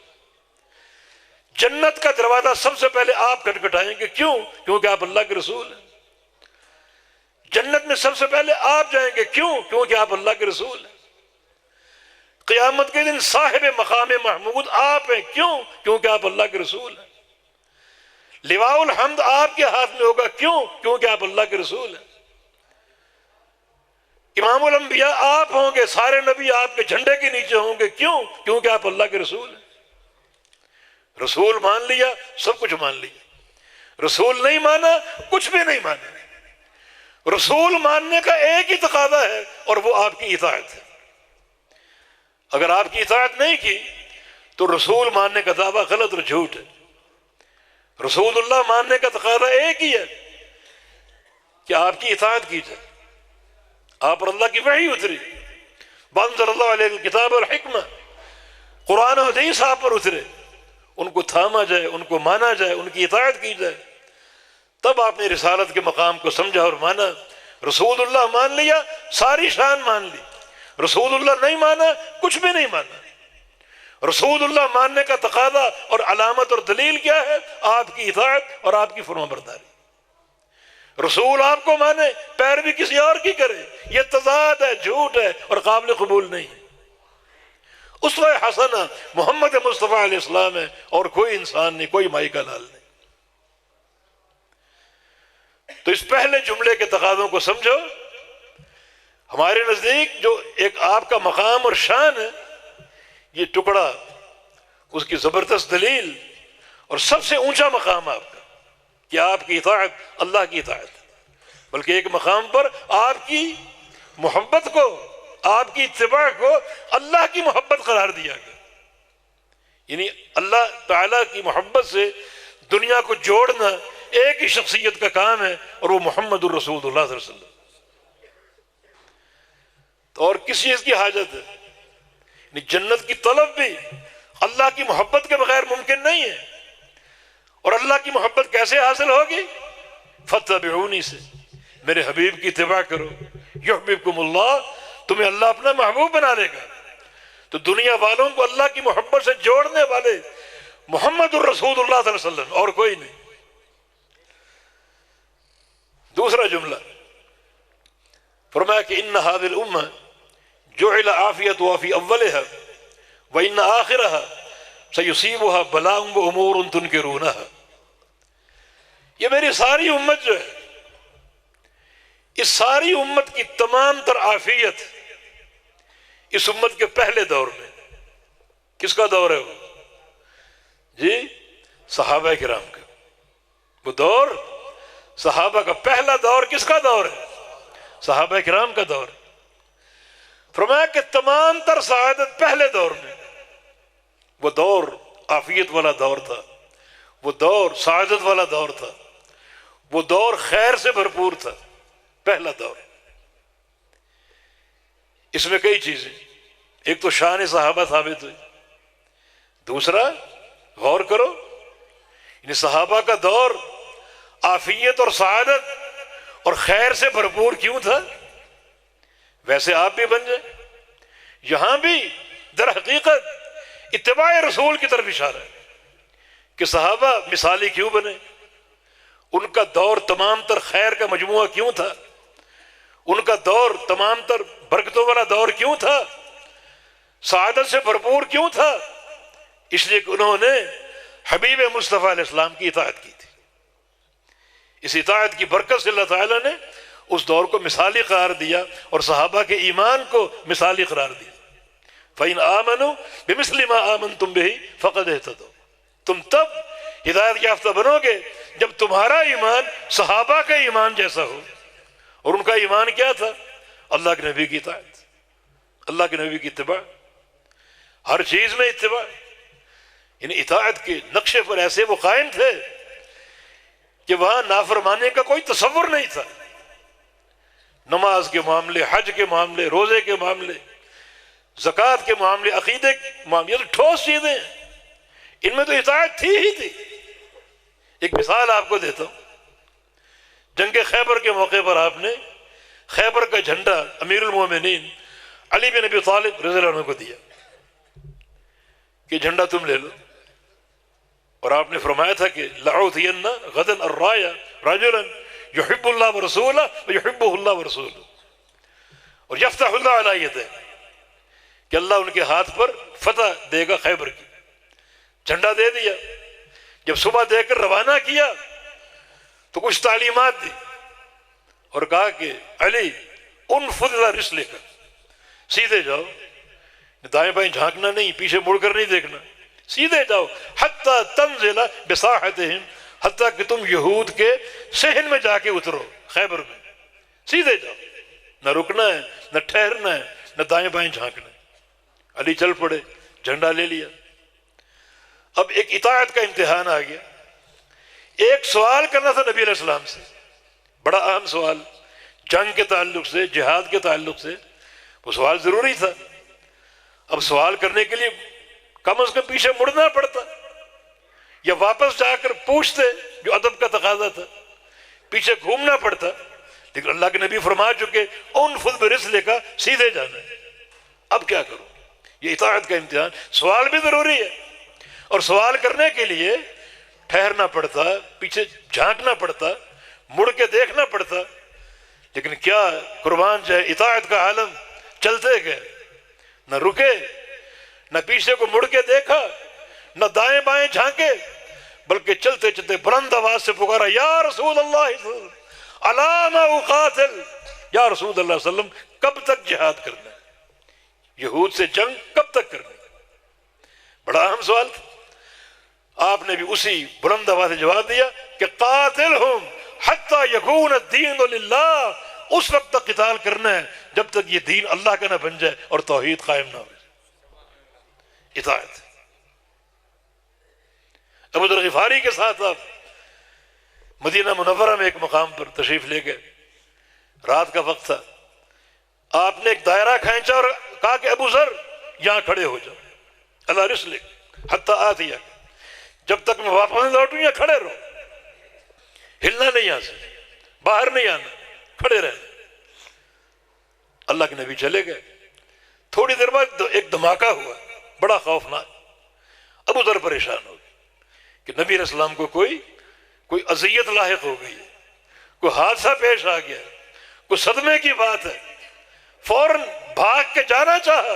جنت کا دروازہ سب سے پہلے آپ کھٹکھٹائیں گے، کیوں؟ کیونکہ آپ اللہ کے رسول ہیں۔ جنت میں سب سے پہلے آپ جائیں گے، کیوں؟ کیونکہ آپ اللہ کے رسول ہیں۔ قیامت کے دن صاحب مقام محمود آپ ہیں، کیوں؟ کیونکہ آپ اللہ کے رسول ہیں۔ لواء الحمد آپ کے ہاتھ میں ہوگا، کیوں؟ کیونکہ آپ اللہ کے رسول ہیں۔ امام الانبیاء آپ ہوں گے، سارے نبی آپ کے جھنڈے کے نیچے ہوں گے، کیوں؟ کیونکہ آپ اللہ کے رسول ہیں۔ رسول مان لیا سب کچھ مان لیا، رسول نہیں مانا کچھ بھی نہیں مانا۔ رسول ماننے کا ایک ہی تقاضا ہے اور وہ آپ کی اطاعت ہے۔ اگر آپ کی اطاعت نہیں کی تو رسول ماننے کا دعویٰ غلط اور جھوٹ ہے۔ رسول اللہ ماننے کا تقاضا ایک ہی ہے کہ آپ کی اطاعت کی جائے، آپ پر اللہ کی وحی اتری، وانزل اللہ علیہ الکتاب والحکمہ، قرآن و حدیث آپ پر اترے، ان کو تھاما جائے، ان کو مانا جائے، ان کی اطاعت کی جائے، تب آپ نے رسالت کے مقام کو سمجھا اور مانا۔ رسول اللہ مان لیا، ساری شان مان لی، رسول اللہ نہیں مانا کچھ بھی نہیں مانا۔ رسول اللہ ماننے کا تقاضا اور علامت اور دلیل کیا ہے؟ آپ کی اطاعت اور آپ کی فرما برداری۔ رسول آپ کو مانے، پیروی کسی اور کی کرے، یہ تضاد ہے، جھوٹ ہے اور قابل قبول نہیں ہے۔ اسوہ حسنہ محمد مصطفیٰ علیہ السلام ہے اور کوئی انسان نہیں، کوئی مائی کا لال نہیں۔ تو اس پہلے جملے کے تقاضوں کو سمجھو۔ ہمارے نزدیک جو ایک آپ کا مقام اور شان ہے، یہ ٹکڑا اس کی زبردست دلیل اور سب سے اونچا مقام آپ کا کہ آپ کی اطاعت اللہ کی اطاعت ہے، بلکہ ایک مقام پر آپ کی محبت کو، آپ کی اتباع کو اللہ کی محبت قرار دیا گیا، یعنی اللہ تعالیٰ کی محبت سے دنیا کو جوڑنا ایک ہی شخصیت کا کام ہے اور وہ محمد الرسول اللہ صلی اللہ علیہ وسلم۔ تو اور کس چیز کی حاجت ہے؟ یعنی جنت کی طلب بھی اللہ کی محبت کے بغیر ممکن نہیں ہے، اور اللہ کی محبت کیسے حاصل ہوگی؟ فاتبعونی سے، میرے حبیب کی اتباع کرو، یحببکم اللہ، تمہیں اللہ اپنا محبوب بنا لے گا۔ تو دنیا والوں کو اللہ کی محبت سے جوڑنے والے محمد الرسول اللہ صلی اللہ علیہ وسلم، اور کوئی نہیں۔ دوسرا جملہ فرمایا کہ ان هذه الامه جعل عافیتها فی اولها وان آخرها سیصیبها بلاء وامور تنکرونها۔ یہ میری ساری امت جو ہے، اس ساری امت کی تمام تر عافیت اس امت کے پہلے دور میں، کس کا دور ہے وہ؟ جی صحابہ کرام کا۔ وہ دور صحابہ کا پہلا دور کس کا دور ہے؟ صحابہ کرام کا دور۔ فرمایا کہ تمام تر سعادت پہلے دور میں، وہ دور عافیت والا دور تھا، وہ دور سعادت والا دور تھا، وہ دور خیر سے بھرپور تھا، پہلا دور۔ اس میں کئی چیزیں، ایک تو شان صحابہ ثابت ہوئی، دوسرا غور کرو، یعنی صحابہ کا دور عافیت اور سعادت اور خیر سے بھرپور کیوں تھا؟ ویسے آپ بھی بن جائیں۔ یہاں بھی در حقیقت اتباع رسول کی طرف اشارہ ہے کہ صحابہ مثالی کیوں بنے، ان کا دور تمام تر خیر کا مجموعہ کیوں تھا، ان کا دور تمام تر برکتوں والا دور کیوں تھا، سعادت سے بھرپور کیوں تھا؟ اس لیے کہ انہوں نے حبیب مصطفیٰ علیہ السلام کی اطاعت کی تھی۔ اس اطاعت کی برکت سے اللہ تعالیٰ نے اس دور کو مثالی قرار دیا اور صحابہ کے ایمان کو مثالی قرار دیا۔ فَإِنْ آمَنُوا بِمِثْلِ مَا آمَنْتُمْ بِهِ فَقَدْ اهْتَدَوْا۔ تم تب ہدایت یافتہ بنو گے جب تمہارا ایمان صحابہ کا ایمان جیسا ہو۔ اور ان کا ایمان کیا تھا؟ اللہ کے نبی کی اطاعت، اللہ کے نبی کی اتباع، ہر چیز میں اتباع، یعنی اطاعت کے نقشے پر ایسے وہ قائم تھے کہ وہاں نافرمانے کا کوئی تصور نہیں تھا۔ نماز کے معاملے، حج کے معاملے، روزے کے معاملے، زکوٰۃ کے معاملے، عقیدے کے معاملے، یہ تو ٹھوس چیزیں ہیں، ان میں تو اطاعت تھی ہی تھی۔ ایک مثال آپ کو دیتا ہوں، جنگ خیبر کے موقع پر آپ نے خیبر کا جھنڈا امیر المومنین علی بن ابی طالب رضی اللہ عنہ کو دیا کہ جھنڈا تم لے لو، اور آپ نے فرمایا تھا کہ لأعطین غدا الرایا رجلا یحب اللہ ورسولہ ویحبہ اللہ ورسولہ، اور یفتح اللہ علی یدہ، کہ اللہ ان کے ہاتھ پر فتح دے گا خیبر کی۔ جھنڈا دے دیا، جب صبح دے کر روانہ کیا تو کچھ تعلیمات دی اور کہا کہ علی انفذ الی رسلک، سیدھے جاؤ، دائیں بائیں جھانکنا نہیں، پیچھے مڑ کر نہیں دیکھنا، سیدھے جاؤ، حتی تنزل بساحتہم، حتیٰ کہ تم یہود کے صحن میں جا کے اترو، خیبر میں سیدھے جاؤ، نہ رکنا ہے، نہ ٹھہرنا ہے، نہ دائیں بائیں جھانکنا ہے۔ علی چل پڑے، جھنڈا لے لیا۔ اب ایک اطاعت کا امتحان آ گیا، ایک سوال کرنا تھا نبی علیہ السلام سے، بڑا اہم سوال، جنگ کے تعلق سے، جہاد کے تعلق سے، وہ سوال ضروری تھا۔ اب سوال کرنے کے لیے کم از کم پیچھے مڑنا پڑتا یا واپس جا کر پوچھتے، جو ادب کا تقاضا تھا، پیچھے گھومنا پڑتا، لیکن اللہ کے نبی فرما چکے انفذ برسلک، سیدھے جانا ہے۔ اب کیا کروں؟ یہ اطاعت کا امتحان. سوال بھی ضروری ہے، اور سوال کرنے کے لیے ٹھہرنا پڑتا، پیچھے جھانکنا پڑتا، مڑ کے دیکھنا پڑتا. لیکن کیا قربان جائے اطاعت کا عالم، چلتے گئے، نہ رکے، نہ پیچھے کو مڑ کے دیکھا، نہ دائیں بائیں جھانکے، بلکہ چلتے چلتے بلند آواز سے پکارا، یا رسول اللہ الا ما اقاتل، یا رسول اللہ صلی اللہ علیہ وسلم کب تک جہاد کرنا ہے، یہود سے جنگ کب تک کرنا ہے؟ بڑا اہم سوال تھا. آپ نے بھی اسی بلند آواز سے جواب دیا کہ قاتلہم حتی یکون الدین للہ، اس وقت تک قتال کرنا ہے جب تک یہ دین اللہ کا نہ بن جائے اور توحید قائم نہ ہو جائے. اطاعت. ابو ذر غفاری کے ساتھ آپ مدینہ منورہ میں ایک مقام پر تشریف لے گئے، رات کا وقت تھا. آپ نے ایک دائرہ کھینچا اور کہا کہ ابو ذر یہاں کھڑے ہو جاؤ، اللہ رسلک حتی آتیہ، جب تک میں واپس نہیں لوٹوں یہاں کھڑے رہو، ہلنا نہیں، یہاں سے باہر نہیں آنا، کھڑے رہنا. اللہ کے نبی چلے گئے. تھوڑی دیر بعد ایک دھماکہ ہوا بڑا خوفناک. ابو ذر پریشان ہو گئے کہ نبی علیہ السلام کو کوئی اذیت لاحق ہو گئی ہے، کوئی حادثہ پیش آ گیا، کوئی صدمے کی بات ہے. فوراً بھاگ کے جانا چاہا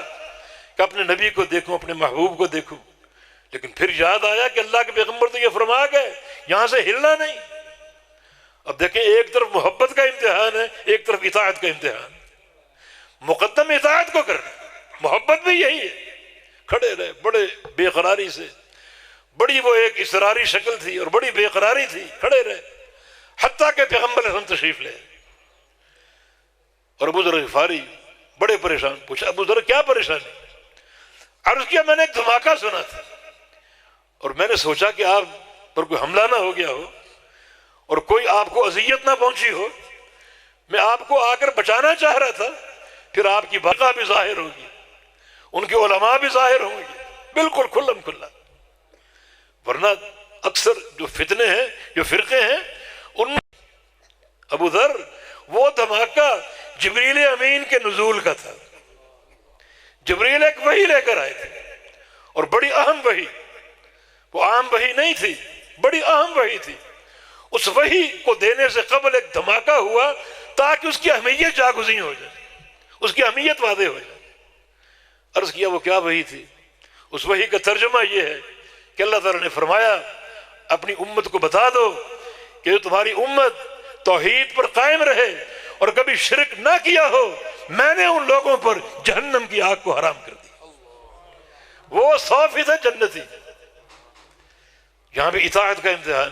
کہ اپنے نبی کو دیکھوں، اپنے محبوب کو دیکھوں. لیکن پھر یاد آیا کہ اللہ کے پیغمبر تو یہ فرما گئے یہاں سے ہلنا نہیں. اب دیکھیں، ایک طرف محبت کا امتحان ہے، ایک طرف اطاعت کا امتحان. مقدم اطاعت کو کرنا، محبت بھی یہی ہے. کھڑے رہے بڑے بے قراری سے، بڑی وہ ایک اصراری شکل تھی اور بڑی بے قراری تھی. کھڑے رہے حتیٰ کہ پیغمبر علیہ السلام تشریف لے. اور ابو ذر غفاری بڑے پریشان. پوچھا ابو ذر کیا پریشانی؟ عرض کیا میں نے ایک دھماکہ سنا تھا اور میں نے سوچا کہ آپ پر کوئی حملہ نہ ہو گیا ہو اور کوئی آپ کو اذیت نہ پہنچی ہو. میں آپ کو آ کر بچانا چاہ رہا تھا. پھر آپ کی بقا بھی ظاہر ہوگی، ان کے علماء بھی ظاہر ہوں گے، بالکل کھلم کھلا. ورنہ اکثر جو فتنے ہیں، جو فرقے ہیں، ان ابو ذر وہ دھماکہ جبریل امین کے نزول کا تھا. جبریل ایک وحی لے کر آئے تھے اور بڑی اہم وحی، وہ عام وحی نہیں تھی، بڑی اہم وحی تھی. اس وحی کو دینے سے قبل ایک دھماکہ ہوا تاکہ اس کی اہمیت جاگزیں ہو جائے، اس کی اہمیت واضح ہو جائے. عرض کیا وہ کیا وحی تھی؟ اس وحی کا ترجمہ یہ ہے کہ اللہ تعالیٰ نے فرمایا اپنی امت کو بتا دو کہ جو تمہاری امت توحید پر قائم رہے اور کبھی شرک نہ کیا ہو، میں نے ان لوگوں پر جہنم کی آگ کو حرام کر دی. وہ 100% جنتی. یہاں بھی اطاعت کا امتحان.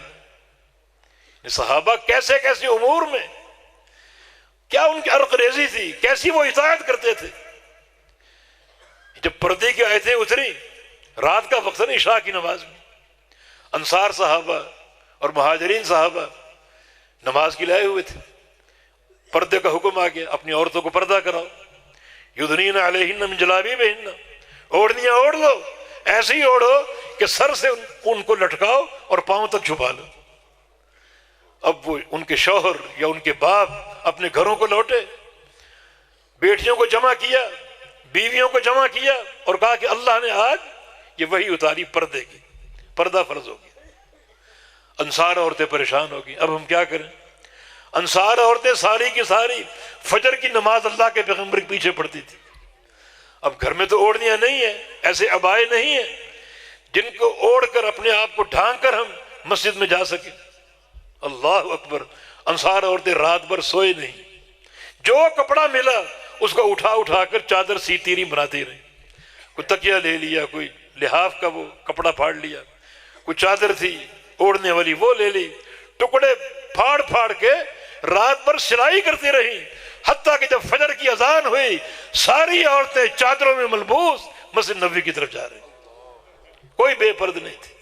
صحابہ کیسے کیسے امور میں کیا ان کی عرق ریزی تھی، کیسی وہ اطاعت کرتے تھے. جب پردے کی آیتیں اتری، رات کا وقت ہے، عشاء کی نماز میں، انصار صحابہ اور مہاجرین صحابہ نماز کے لائے ہوئے تھے. پردے کا حکم آ گیا، اپنی عورتوں کو پردہ کراؤ. یدنین علیہن من جلابیبہن، اوڑھنیاں اوڑھ لو، ایسے ہی اوڑھو کہ سر سے ان کو لٹکاؤ اور پاؤں تک چھپا لو. اب وہ ان کے شوہر یا ان کے باپ اپنے گھروں کو لوٹے، بیٹیوں کو جمع کیا، بیویوں کو جمع کیا اور کہا کہ اللہ نے آج یہ وحی اتاری پردے کی، پردہ فرض ہو گیا. انصار عورتیں پریشان ہو گئی. اب ہم کیا کریں؟ انصار عورتیں ساری کی ساری فجر کی نماز اللہ کے پیغمبر کے پیچھے پڑتی تھی. اب گھر میں تو اوڑھنیاں نہیں ہیں، ایسے عبائے نہیں ہیں جن کو اوڑھ کر اپنے آپ کو ڈھانک کر ہم مسجد میں جا سکیں. اللہ اکبر. انصار عورتیں رات بھر سوئے نہیں، جو کپڑا ملا اس کو اٹھا اٹھا کر چادر سی تیری بناتی رہی. کوئی تکیہ لے لیا، کوئی لحاف کا وہ کپڑا پھاڑ لیا، کوئی چادر تھی اوڑھنے والی وہ لے لی، ٹکڑے پھاڑ پھاڑ کے رات بھر سلائی کرتی رہی. حتیٰ کہ جب فجر کی اذان ہوئی، ساری عورتیں چادروں میں ملبوس مسجد نبوی کی طرف جا رہی، کوئی بے پرد نہیں تھی.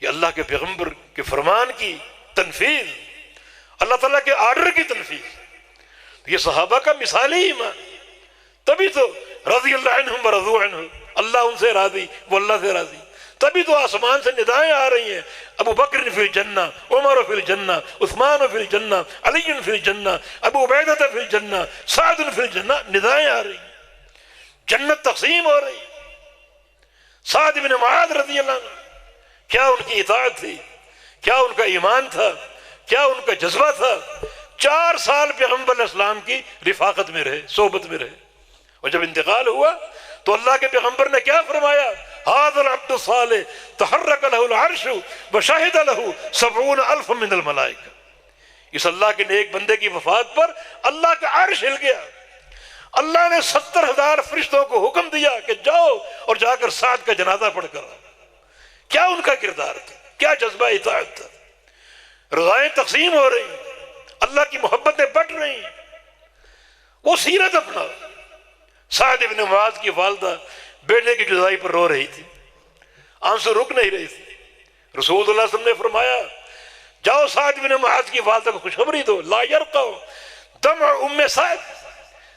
یہ اللہ کے پیغمبر کے فرمان کی تنفیذ، اللہ تعالیٰ کے آرڈر کی تنفیذ. یہ صحابہ کا مثالی ایمان. تبھی تو رضی اللہ عنہم ورضوا عنہ، اللہ ان سے راضی، وہ اللہ سے راضی. تبھی تو آسمان سے ندائیں آ رہی ہیں، ابو بکر فی الجنہ، عمر فی الجنہ، عثمان فی الجنہ، علی فی الجنہ، ابو عبیدہ فی الجنہ، سعد فی الجنہ. ندائیں آ رہی ہیں. جنت تقسیم ہو رہی. سعد بن معاذ رضی اللہ عنہ، کیا ان کی اطاعت تھی، کیا ان کا ایمان تھا، کیا ان کا جذبہ تھا. 4 سال پیغمبر علیہ السلام کی رفاقت میں رہے، صحبت میں رہے. اور جب انتقال ہوا تو اللہ کے پیغمبر نے کیا فرمایا؟ هذا العبد الصالح تحرك له العرش وشهد له 70,000 من الملائکہ. اس اللہ کے نیک بندے کی وفات پر اللہ کا عرش ہل گیا. اللہ نے 70,000 فرشتوں کو حکم دیا کہ جاؤ اور جا کر سعد کا جنازہ پڑھ کر. کیا ان کا کردار تھا، کیا جذبہ اطاعت تھا. رضائیں تقسیم ہو رہی، اللہ کی محبتیں بٹ رہی. وہ سیرت اپنا. سعد بن معاذ کی والدہ بیٹے کی جدائی پر رو رہی تھی، آنسو رک نہیں رہی تھی. رسول اللہ صلی اللہ علیہ وسلم نے فرمایا جاؤ سعد بن معاذ کی والدہ کو خوشخبری دو. لا یرقع دمع ام سعد.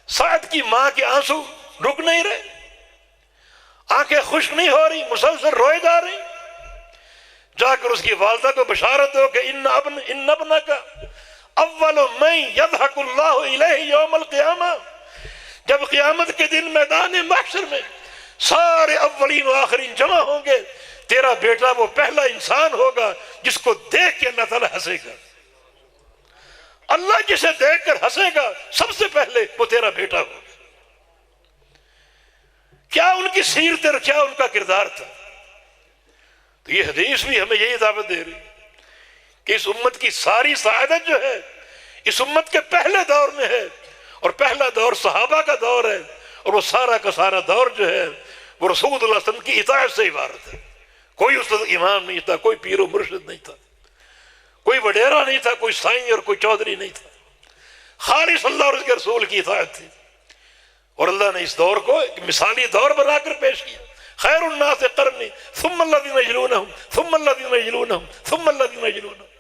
سعد کی ماں کے آنسو رک نہیں رہے، آنکھیں خشک نہیں ہو رہی، مسلسل روئے جا رہی. جا کر اس کی والدہ کو بشارت دو کہ ان ابنک اول من یضحک اللہ الیہ یوم القیامہ. جب قیامت کے دن میدان محشر میں سارے اولین و آخرین جمع ہوں گے، تیرا بیٹا وہ پہلا انسان ہوگا جس کو دیکھ کے اللہ تعالیٰ ہنسے گا. اللہ جسے دیکھ کر ہنسے گا سب سے پہلے وہ تیرا بیٹا ہوگا. کیا ان کی سیرت اور کیا ان کا کردار تھا. تو یہ حدیث بھی ہمیں یہی دعوت دے رہی کہ اس امت کی ساری سعادت جو ہے اس امت کے پہلے دور میں ہے. اور پہلا دور صحابہ کا دور ہے، اور وہ سارا کا سارا دور جو ہے وہ رسول اللہ صلی اللہ علیہ وسلم کی اطاعت سے عبارت ہے. کوئی اس وقت امام نہیں تھا، کوئی پیر و مرشد نہیں تھا، کوئی وڈیرا نہیں تھا، کوئی سائیں اور کوئی چودھری نہیں تھا. خالص اللہ اور اس کے رسول کی اطاعت تھی. اور اللہ نے اس دور کو ایک مثالی دور بنا کر پیش کیا. خیر الناس قرنی ثم الذین یلونہم ثم الذین یلونہم ثم الذین یلونہم،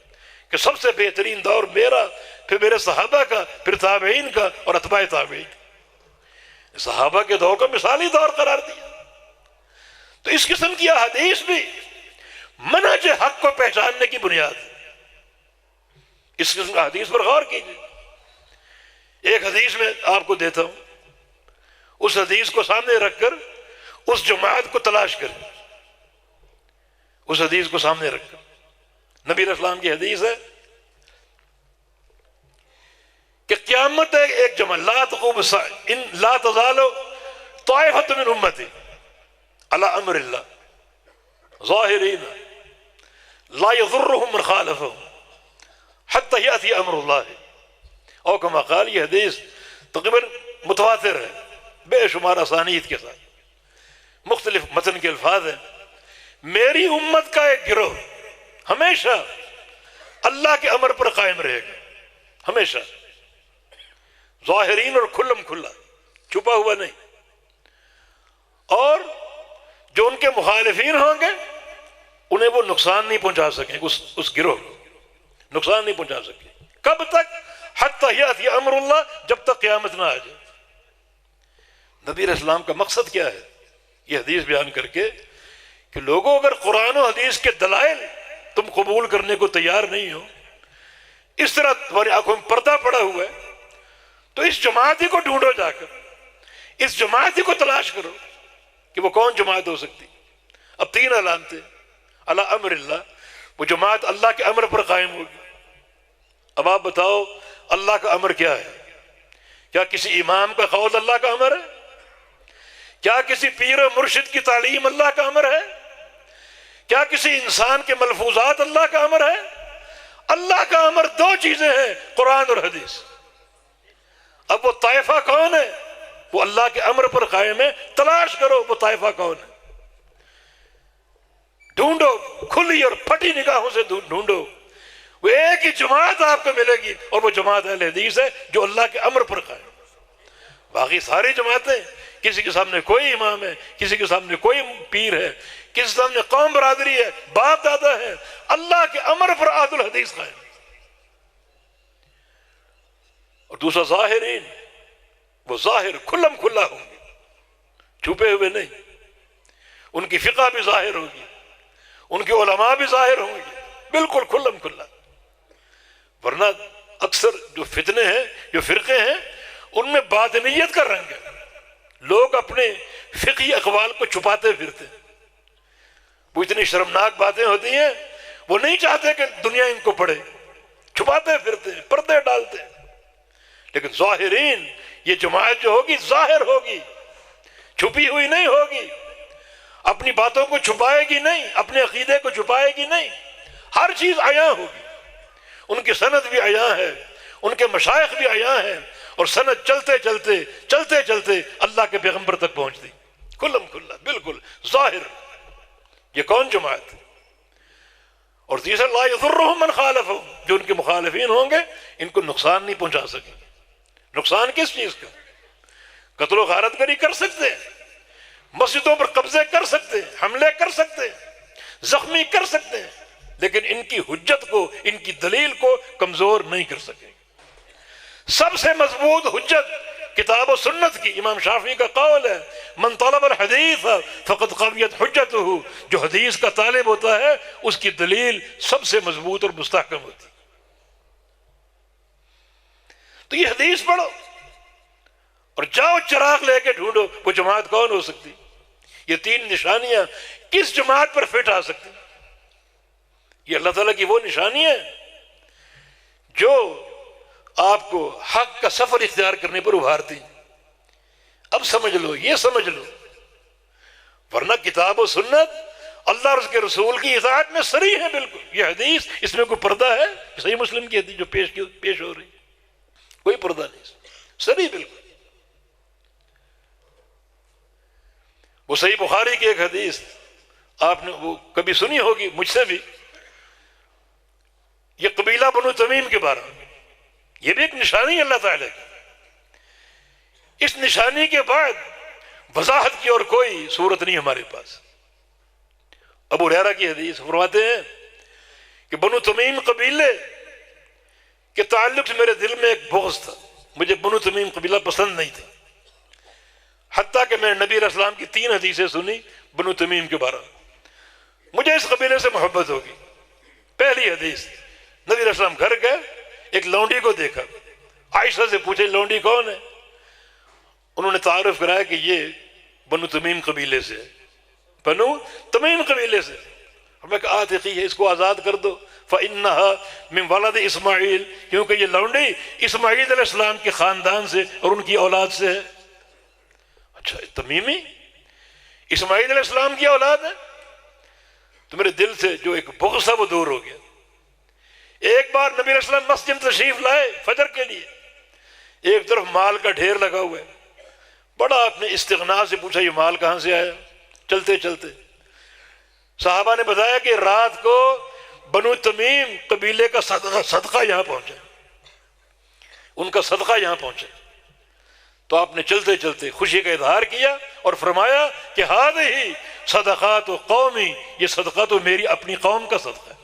کہ سب سے بہترین دور میرا، پھر میرے صحابہ کا، پھر تابعین کا اور اتباع تابعین. صحابہ کے دور کو مثالی دور قرار دیا. تو اس قسم کی احادیث بھی منہج حق کو پہچاننے کی بنیاد ہے. اس قسم کی حدیث پر غور کیجیے. ایک حدیث میں آپ کو دیتا ہوں، اس حدیث کو سامنے رکھ کر اس جماعت کو تلاش کریں. اس حدیث کو سامنے رکھ کر نبی علیہ السلام کی حدیث ہے کہ قیامت ہے ایک جماعت، لا تقوم الساعة ان لا تزال طائفة من امتی علی امر اللہ ظاہرین لا یضرهم من خالفهم حتی یأتی امر اللہ. اور کما قال، یہ حدیث تقریباً متواتر ہے، بے شمار اسانید کے ساتھ، مختلف متن کے الفاظ ہیں. میری امت کا ایک گروہ ہمیشہ اللہ کے امر پر قائم رہے گا، ہمیشہ ظاہرین اور کھلم کھلا، چھپا ہوا نہیں. اور جو ان کے مخالفین ہوں گے انہیں وہ نقصان نہیں پہنچا سکیں، اس گروہ کو نقصان نہیں پہنچا سکیں. کب تک؟ حتی یأتی امر اللہ، جب تک قیامت نہ آ جائے. نبی علیہ السلام کا مقصد کیا ہے یہ حدیث بیان کر کے؟ کہ لوگوں اگر قرآن و حدیث کے دلائل تم قبول کرنے کو تیار نہیں ہو، اس طرح تمہاری آنکھوں میں پردہ پڑا ہوا ہے، تو اس جماعت ہی کو ڈھونڈو، جا کر اس جماعت ہی کو تلاش کرو کہ وہ کون جماعت ہو سکتی. اب 3 اعلان تھے. علی امر اللہ، وہ جماعت اللہ کے امر پر قائم ہوگی. اب آپ بتاؤ اللہ کا امر کیا ہے؟ کیا کسی امام کا قول اللہ کا امر ہے؟ کیا کسی پیر و مرشد کی تعلیم اللہ کا امر ہے؟ کیا کسی انسان کے ملفوظات اللہ کا امر ہے؟ اللہ کا امر 2 چیزیں ہیں، قرآن اور حدیث. اب وہ طائفہ کون ہے؟ وہ اللہ کے امر پر قائم ہے. تلاش کرو وہ طائفہ کون ہے، ڈھونڈو، کھلی اور پھٹی نگاہوں سے ڈھونڈو. وہ ایک ہی جماعت آپ کو ملے گی، اور وہ جماعت اہل حدیث ہے جو اللہ کے امر پر قائم. باقی ساری جماعتیں کسی کے سامنے کوئی امام ہے، کسی کے سامنے کوئی پیر ہے، کسی کے سامنے قوم برادری ہے، باپ دادا ہے، اللہ کے امر پر اہل الحدیث قائم. اور دوسرا ظاہرین، وہ ظاہر کھلم کھلا ہوں گے، چھپے ہوئے نہیں. ان کی فقہ بھی ظاہر ہوگی، ان کے علماء بھی ظاہر ہوں گے، بالکل کھلم کھلا. ورنہ اکثر جو فتنے ہیں، جو فرقے ہیں، ان میں باطنیت کا رنگ ہے، لوگ اپنے فقہی اقوال کو چھپاتے پھرتے، وہ اتنی شرمناک باتیں ہوتی ہیں، وہ نہیں چاہتے کہ دنیا ان کو پڑھے، چھپاتے پھرتے، پردے ڈالتے۔ لیکن ظاہرین، یہ جماعت جو ہوگی ظاہر ہوگی، چھپی ہوئی نہیں ہوگی، اپنی باتوں کو چھپائے گی نہیں، اپنے عقیدے کو چھپائے گی نہیں، ہر چیز عیاں ہوگی۔ ان کی سند بھی عیاں ہے، ان کے مشائخ بھی عیاں ہیں، اور سند چلتے چلتے چلتے چلتے اللہ کے پیغمبر تک پہنچتی، کھلم کھلا، بالکل ظاہر۔ یہ کون جماعت؟ اور تیسرا لا یضرهم من خالفهم، جو ان کے مخالفین ہوں گے ان کو نقصان نہیں پہنچا سکیں گے۔ نقصان کس چیز کا؟ قتل و غارت گری کر سکتے ہیں، مسجدوں پر قبضے کر سکتے ہیں، حملے کر سکتے ہیں، زخمی کر سکتے ہیں، لیکن ان کی حجت کو، ان کی دلیل کو کمزور نہیں کر سکیں گے۔ سب سے مضبوط حجت کتاب و سنت کی، امام شافعی کا قول ہے من طلب الحدیث فقد قویت حجتہ، جو حدیث کا طالب ہوتا ہے اس کی دلیل سب سے مضبوط اور مستحکم ہوتی ہے۔ تو یہ حدیث پڑھو اور جاؤ چراغ لے کے ڈھونڈو وہ جماعت کون ہو سکتی۔ یہ تین نشانیاں کس جماعت پر فٹ آ سکتی؟ یہ اللہ تعالیٰ کی وہ نشانی ہے جو آپ کو حق کا سفر اختیار کرنے پر ابھارتی۔ اب سمجھ لو، یہ سمجھ لو، ورنہ کتاب و سنت اللہ اور اس کے رسول کی اطاعت میں صریح ہے بالکل۔ یہ حدیث، اس میں کوئی پردہ ہے؟ صحیح مسلم کی حدیث جو پیش ہو رہی، کوئی پردہ نہیں، صریح بالکل۔ وہ صحیح بخاری کی ایک حدیث آپ نے وہ کبھی سنی ہوگی، مجھ سے بھی، یہ قبیلہ بنو تمیم کے بارے میں، یہ بھی ایک نشانی ہے اللہ تعالیٰ کی۔ اس نشانی کے بعد وضاحت کی اور کوئی صورت نہیں ہمارے پاس۔ ابو ہریرہ کی حدیث فرماتے ہیں کہ بنو تمیم قبیلے کے تعلق سے میرے دل میں ایک بغض تھا، مجھے بنو تمیم قبیلہ پسند نہیں تھا، حتیٰ کہ میں نے نبی علیہ السلام کی 3 حدیثیں سنی بنو تمیم کے بارے میں، مجھے اس قبیلے سے محبت ہوگی۔ پہلی حدیث، نبی علیہ السلام گھر گئے، ایک لونڈی کو دیکھا، عائشہ سے پوچھے لونڈی کون ہے؟ انہوں نے تعارف کرایا کہ یہ بنو تمیم قبیلے سے ہے، بنو تمیم قبیلے سے۔ ہمیں کہا آتقی ہے، اس کو آزاد کر دو، فَإِنَّهَا مِن وَلَدِ اسماعیل، کیونکہ یہ لونڈی اسماعیل علیہ السلام کے خاندان سے اور ان کی اولاد سے ہے۔ اچھا، تمیمی اسماعیل علیہ السلام کی اولاد ہے؟ تو میرے دل سے جو ایک بغض تھا وہ دور ہو گیا۔ ایک بار نبی علیہ السلام مسجد تشریف لائے فجر کے لیے، ایک طرف مال کا ڈھیر لگا ہوا ہے، بڑا آپ نے استغنا سے پوچھا یہ مال کہاں سے آیا؟ چلتے چلتے صحابہ نے بتایا کہ رات کو بنو تمیم قبیلے کا صدقہ یہاں پہنچا، ان کا صدقہ یہاں پہنچا۔ تو آپ نے چلتے چلتے خوشی کا اظہار کیا اور فرمایا کہ ہذہ صدقات قومی، یہ صدقہ تو میری اپنی قوم کا صدقہ ہے۔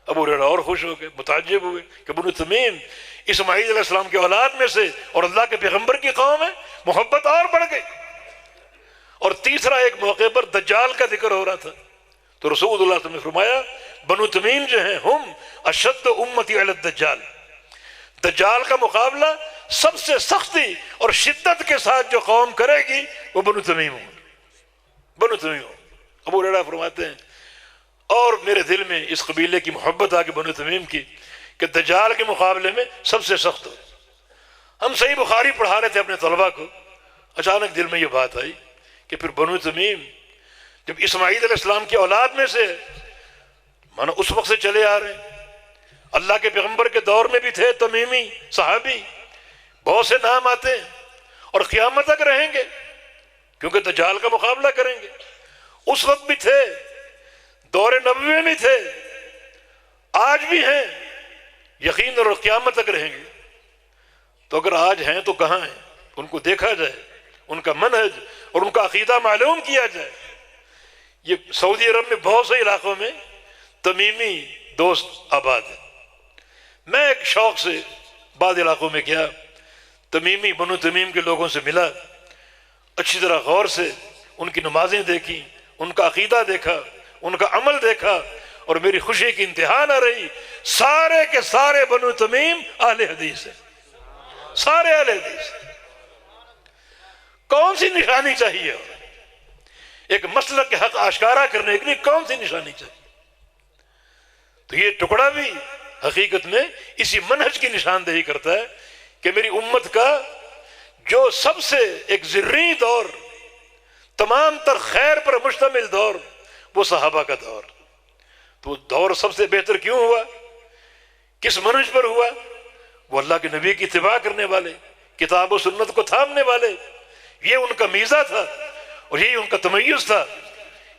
ابو ہریرہ اور خوش ہو گئے، متعجب ہوئے کہ بنو تمیم اسماعیل علیہ السلام کی اولاد میں سے اور اللہ کے پیغمبر کی قوم ہے، محبت اور بڑھ گئی۔ اور تیسرا ایک موقع پر دجال کا ذکر ہو رہا تھا، تو رسول اللہ صلی اللہ علیہ وسلم نے فرمایا بنو تمیم جو ہیں ہم اشد امتی علی الدجال، دجال کا مقابلہ سب سے سختی اور شدت کے ساتھ جو قوم کرے گی وہ بنو تمیم ہوں، بنو تمیم ہوں۔ ابو ہریرہ فرماتے ہیں اور میرے دل میں اس قبیلے کی محبت آ کے بنو تمیم کی کہ دجال کے مقابلے میں سب سے سخت ہو۔ ہم صحیح بخاری پڑھا رہے تھے اپنے طلبہ کو، اچانک دل میں یہ بات آئی کہ پھر بنو تمیم جب اسماعیل علیہ السلام کی اولاد میں سے، مانا اس وقت سے چلے آ رہے ہیں، اللہ کے پیغمبر کے دور میں بھی تھے تمیمی صحابی، بہت سے نام آتے ہیں اور قیامت تک رہیں گے کیونکہ دجال کا مقابلہ کریں گے، اس وقت بھی تھے، دور نبوی میں بھی تھے، آج بھی ہیں، یقین اور قیامت تک رہیں گے۔ تو اگر آج ہیں تو کہاں ہیں؟ ان کو دیکھا جائے، ان کا منہج اور ان کا عقیدہ معلوم کیا جائے۔ یہ سعودی عرب میں بہت سے علاقوں میں تمیمی دوست آباد ہیں۔ میں ایک شوق سے بعض علاقوں میں گیا، تمیمی بنو تمیم کے لوگوں سے ملا، اچھی طرح غور سے ان کی نمازیں دیکھی، ان کا عقیدہ دیکھا، ان کا عمل دیکھا، اور میری خوشی کی انتہا نہ رہی۔ سارے کے سارے بنو تمیم اہل حدیث ہیں، سارے اہل حدیث۔ کون سی نشانی چاہیے؟ ایک مسلک کے حق آشکارا کرنے کے لیے کون سی نشانی چاہیے؟ تو یہ ٹکڑا بھی حقیقت میں اسی منہج کی نشاندہی کرتا ہے کہ میری امت کا جو سب سے ایک ذری دور، تمام تر خیر پر مشتمل دور، وہ صحابہ کا دور۔ تو وہ دور سب سے بہتر کیوں ہوا؟ کس منہج پر ہوا؟ وہ اللہ کے نبی کی اتباع کرنے والے، کتاب و سنت کو تھامنے والے، یہ ان کا میزہ تھا اور یہی ان کا تمیز تھا،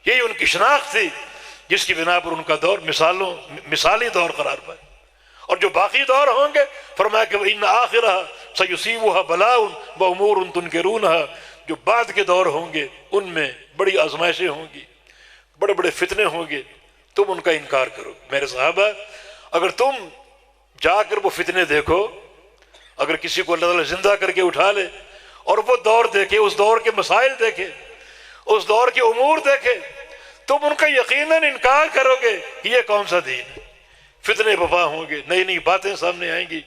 یہی ان کی شناخت تھی، جس کی بنا پر ان کا دور مثالی دور قرار پائے۔ اور جو باقی دور ہوں گے، فرمایا کہ وَإِنَّ آخِرَهَا سَيُصِيبُهَا بَلَاءٌ وَأُمُورٌ تُنْكِرُونَهَا، جو بعد کے دور ہوں گے ان میں بڑی آزمائشیں ہوں گی، بڑے بڑے فتنے ہوں گے، تم ان کا انکار کرو۔ میرے صحابہ، اگر تم جا کر وہ فتنے دیکھو، اگر کسی کو اللہ تعالیٰ زندہ کر کے اٹھا لے اور وہ دور دیکھے، اس دور کے مسائل دیکھے، اس دور کے امور دیکھے، تم ان کا یقیناً انکار کرو گے کہ یہ کون سا دین ہے۔ فتنے وبا ہوں گے، نئی نئی باتیں سامنے آئیں گی،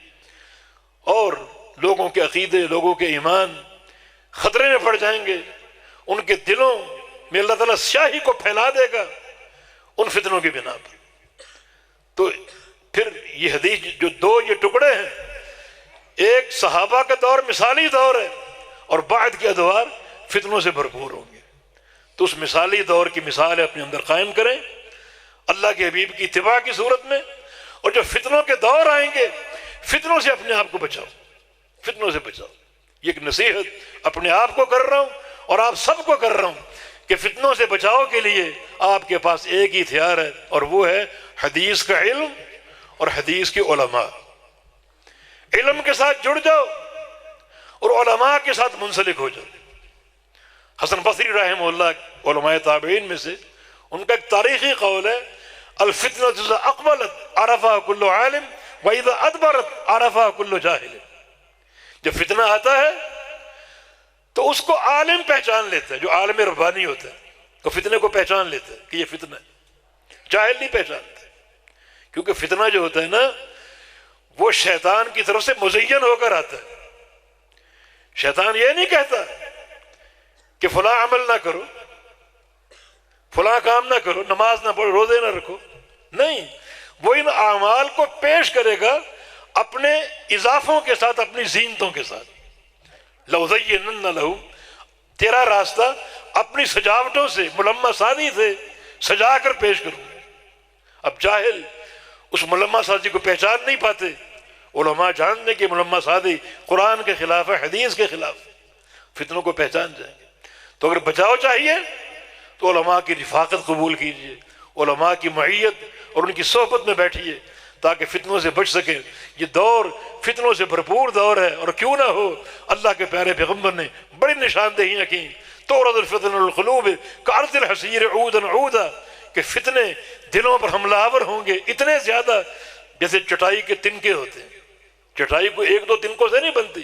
اور لوگوں کے عقیدے، لوگوں کے ایمان خطرے میں پڑ جائیں گے، ان کے دلوں میں اللہ تعالیٰ سیاہی کو پھیلا دے گا ان فتنوں کی بنا پر۔ تو پھر یہ حدیث جو دو یہ ٹکڑے ہیں، ایک صحابہ کا دور مثالی دور ہے اور بعد کے ادوار فتنوں سے بھرپور ہوں گے۔ تو اس مثالی دور کی مثال اپنے اندر قائم کریں اللہ کے حبیب کی اتباع کی صورت میں، اور جو فتنوں کے دور آئیں گے فتنوں سے اپنے آپ کو بچاؤ، فتنوں سے بچاؤ۔ یہ ایک نصیحت اپنے آپ کو کر رہا ہوں اور آپ سب کو کر رہا ہوں کہ فتنوں سے بچاؤ کے لیے آپ کے پاس ایک ہی ہتھیار ہے، اور وہ ہے حدیث کا علم اور حدیث کے علماء۔ علم کے ساتھ جڑ جاؤ اور علماء کے ساتھ منسلک ہو جاؤ۔ حسن بصری رحمہ اللہ علماء تابعین میں سے، ان کا ایک تاریخی قول ہے، الفتنة اذا اقبلت عرفها كل عالم واذا ادبرت عرفها كل جاہل۔ جب فتنہ آتا ہے تو اس کو عالم پہچان لیتا ہے، جو عالم ربانی ہوتا ہے وہ فتنے کو پہچان لیتا ہے کہ یہ فتنہ ہے، جاہل نہیں پہچانتا، کیونکہ فتنہ جو ہوتا ہے نا وہ شیطان کی طرف سے مزین ہو کر آتا ہے۔ شیطان یہ نہیں کہتا کہ فلاں عمل نہ کرو، فلاں کام نہ کرو، نماز نہ پڑھو، روزے نہ رکھو، نہیں، وہ ان اعمال کو پیش کرے گا اپنے اضافوں کے ساتھ، اپنی زینتوں کے ساتھ۔ لَأُزَيِّنَنَّ لَهُمْ، تیرا راستہ اپنی سجاوٹوں سے، ملمہ سازی سے سجا کر پیش کروں۔ اب جاہل اس ملمہ سازی کو پہچان نہیں پاتے، علماء جاننے کہ ملمہ سازی قرآن کے خلاف ہے، حدیث کے خلاف، فتنوں کو پہچان جائیں گے۔ تو اگر بچاؤ چاہیے تو علماء کی رفاقت قبول کیجیے، علماء کی معیت اور ان کی صحبت میں بیٹھیے تاکہ فتنوں سے بچ سکیں۔ یہ دور فتنوں سے بھرپور دور ہے، اور کیوں نہ ہو، اللہ کے پیارے پیغمبر نے بڑی نشاندہیاں کی، تورد الفتن القلوب کعرض الحصیر عودا عودا، کہ فتنے دلوں پر حملہ آور ہوں گے اتنے زیادہ جیسے چٹائی کے تنکے ہوتے ہیں۔ چٹائی کو ایک دو تنکوں سے نہیں بنتی،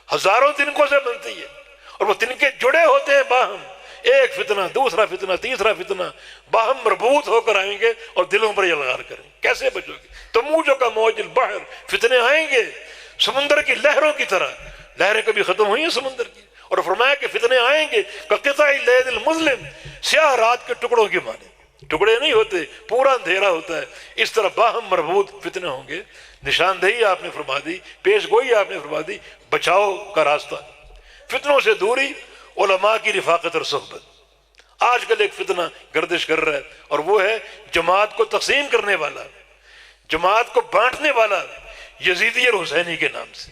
ہزاروں تنکوں سے بنتی ہے، اور وہ تنکے جڑے ہوتے ہیں باہم، ایک فتنہ، دوسرا فتنہ، تیسرا فتنہ، باہم مربوط ہو کر آئیں گے اور دلوں پر یلغار کریں۔ کیسے بچو گے؟ تموجو کا موج البحر، فتنے آئیں گے سمندر کی لہروں کی طرح، لہریں کبھی ختم ہوئی ہیں سمندر کی، اور فرمایا کہ فتنے آئیں گے کقطع اللیل المظلم، سیاہ رات کے ٹکڑوں کے مانے، ٹکڑے نہیں ہوتے، پورا اندھیرا ہوتا ہے، اس طرح باہم مربوط فتنے ہوں گے۔ نشاندہی آپ نے فرما دی، پیش گوئی آپ نے فرما دی، بچاؤ کا راستہ، فتنوں سے دوری، علماء کی رفاقت اور صحبت۔ آج کل ایک فتنہ گردش کر رہا ہے، اور وہ ہے جماعت کو تقسیم کرنے والا، جماعت کو بانٹنے والا، یزیدی اور حسینی کے نام سے۔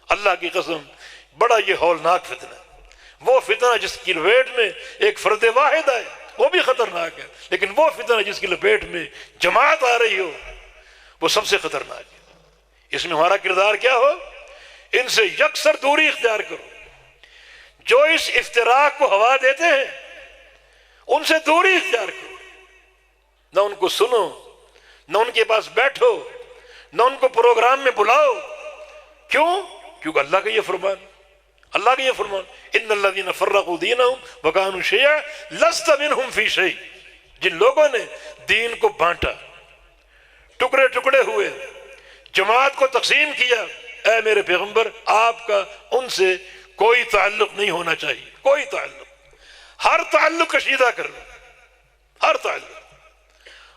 اللہ کی قسم بڑا یہ ہولناک فتنہ ہے، وہ فتنہ جس کی لپیٹ میں ایک فرد واحد آئے وہ بھی خطرناک ہے، لیکن وہ فتنہ جس کی لپیٹ میں جماعت آ رہی ہو وہ سب سے خطرناک ہے۔ اس میں ہمارا کردار کیا ہو؟ ان سے یکسر دوری اختیار کرو۔ جو اس افتراق کو ہوا دیتے ہیں ان سے دوری اختیار کرو، نہ ان کو سنو، نہ ان کے پاس بیٹھو، نہ ان کو پروگرام میں بلاؤ۔ کیوں؟ کیونکہ اللہ کا یہ فرمان، اللہ کا یہ فرمان، ان الذین فرقوا دینہم وکانوا شیعا لست منہم فی شیء، جن لوگوں نے دین کو بانٹا، ٹکڑے ٹکڑے ہوئے، جماعت کو تقسیم کیا، اے میرے پیغمبر آپ کا ان سے کوئی تعلق نہیں ہونا چاہیے، کوئی تعلق، ہر تعلق کشیدہ کر لو، ہر تعلق۔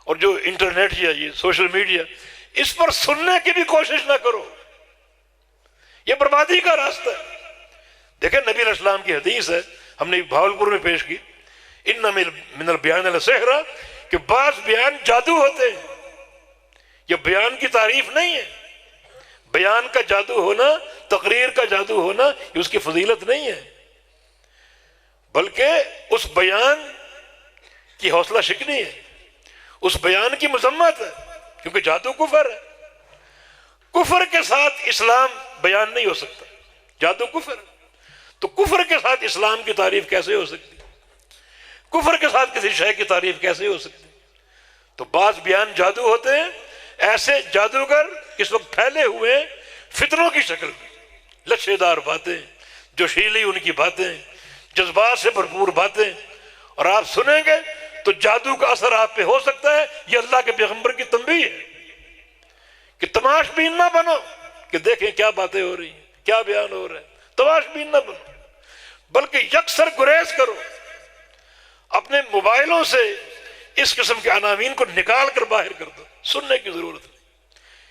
اور جو انٹرنیٹ یا یہ سوشل میڈیا، اس پر سننے کی بھی کوشش نہ کرو، یہ بربادی کا راستہ ہے۔ دیکھیں نبی علیہ السلام کی حدیث ہے، ہم نے بھاولپور میں پیش کی، ان من البیان لسحرا، کہ بعض بیان جادو ہوتے ہیں۔ یہ بیان کی تعریف نہیں ہے، بیان کا جادو ہونا، تقریر کا جادو ہونا، یہ اس کی فضیلت نہیں ہے، بلکہ اس بیان کی حوصلہ شکنی ہے، اس بیان کی مذمت ہے، کیونکہ جادو کفر ہے۔ کفر کے ساتھ اسلام بیان نہیں ہو سکتا، جادو کفر ہے، تو کفر کے ساتھ اسلام کی تعریف کیسے ہو سکتی؟ کفر کے ساتھ کسی شے کی تعریف کیسے ہو سکتی؟ تو بعض بیان جادو ہوتے ہیں، ایسے جادوگر اس وقت پھیلے ہوئے فتنوں کی شکل میں، لچھے دار باتیں، جوشیلی ان کی باتیں، جذبات سے بھرپور باتیں، اور آپ سنیں گے تو جادو کا اثر آپ پہ ہو سکتا ہے۔ یہ اللہ کے پیغمبر کی تنبیہ ہے کہ تماش بین نہ بنو، کہ دیکھیں کیا باتیں ہو رہی ہیں، کیا بیان ہو رہا ہے، تماش بین نہ بنو، بلکہ یکسر گریز کرو، اپنے موبائلوں سے اس قسم کے عناوین کو نکال کر باہر کر دو، سننے کی ضرورت نہیں،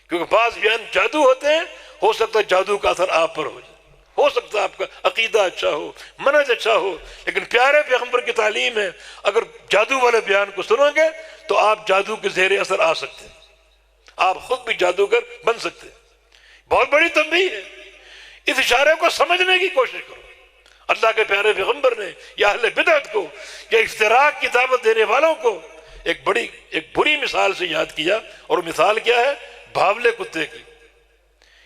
کیونکہ بعض بیان جادو ہوتے ہیں، ہو سکتا ہے جادو کا اثر آپ پر ہو جائے، ہو سکتا ہے آپ کا عقیدہ اچھا ہو، منہج اچھا ہو، لیکن پیارے پیغمبر کی تعلیم ہے اگر جادو والے بیان کو سنو گے تو آپ جادو کے زیر اثر آ سکتے ہیں، آپ خود بھی جادوگر بن سکتے ہیں۔ بہت بڑی تنبیہ ہے، اس اشارے کو سمجھنے کی کوشش کرو۔ اللہ کے پیارے پیغمبر نے یا اہل بدعت کو یا افتراق کی دعوت دینے والوں کو ایک بری مثال سے یاد کیا، اور مثال کیا ہے؟ بھاولے کتے کی۔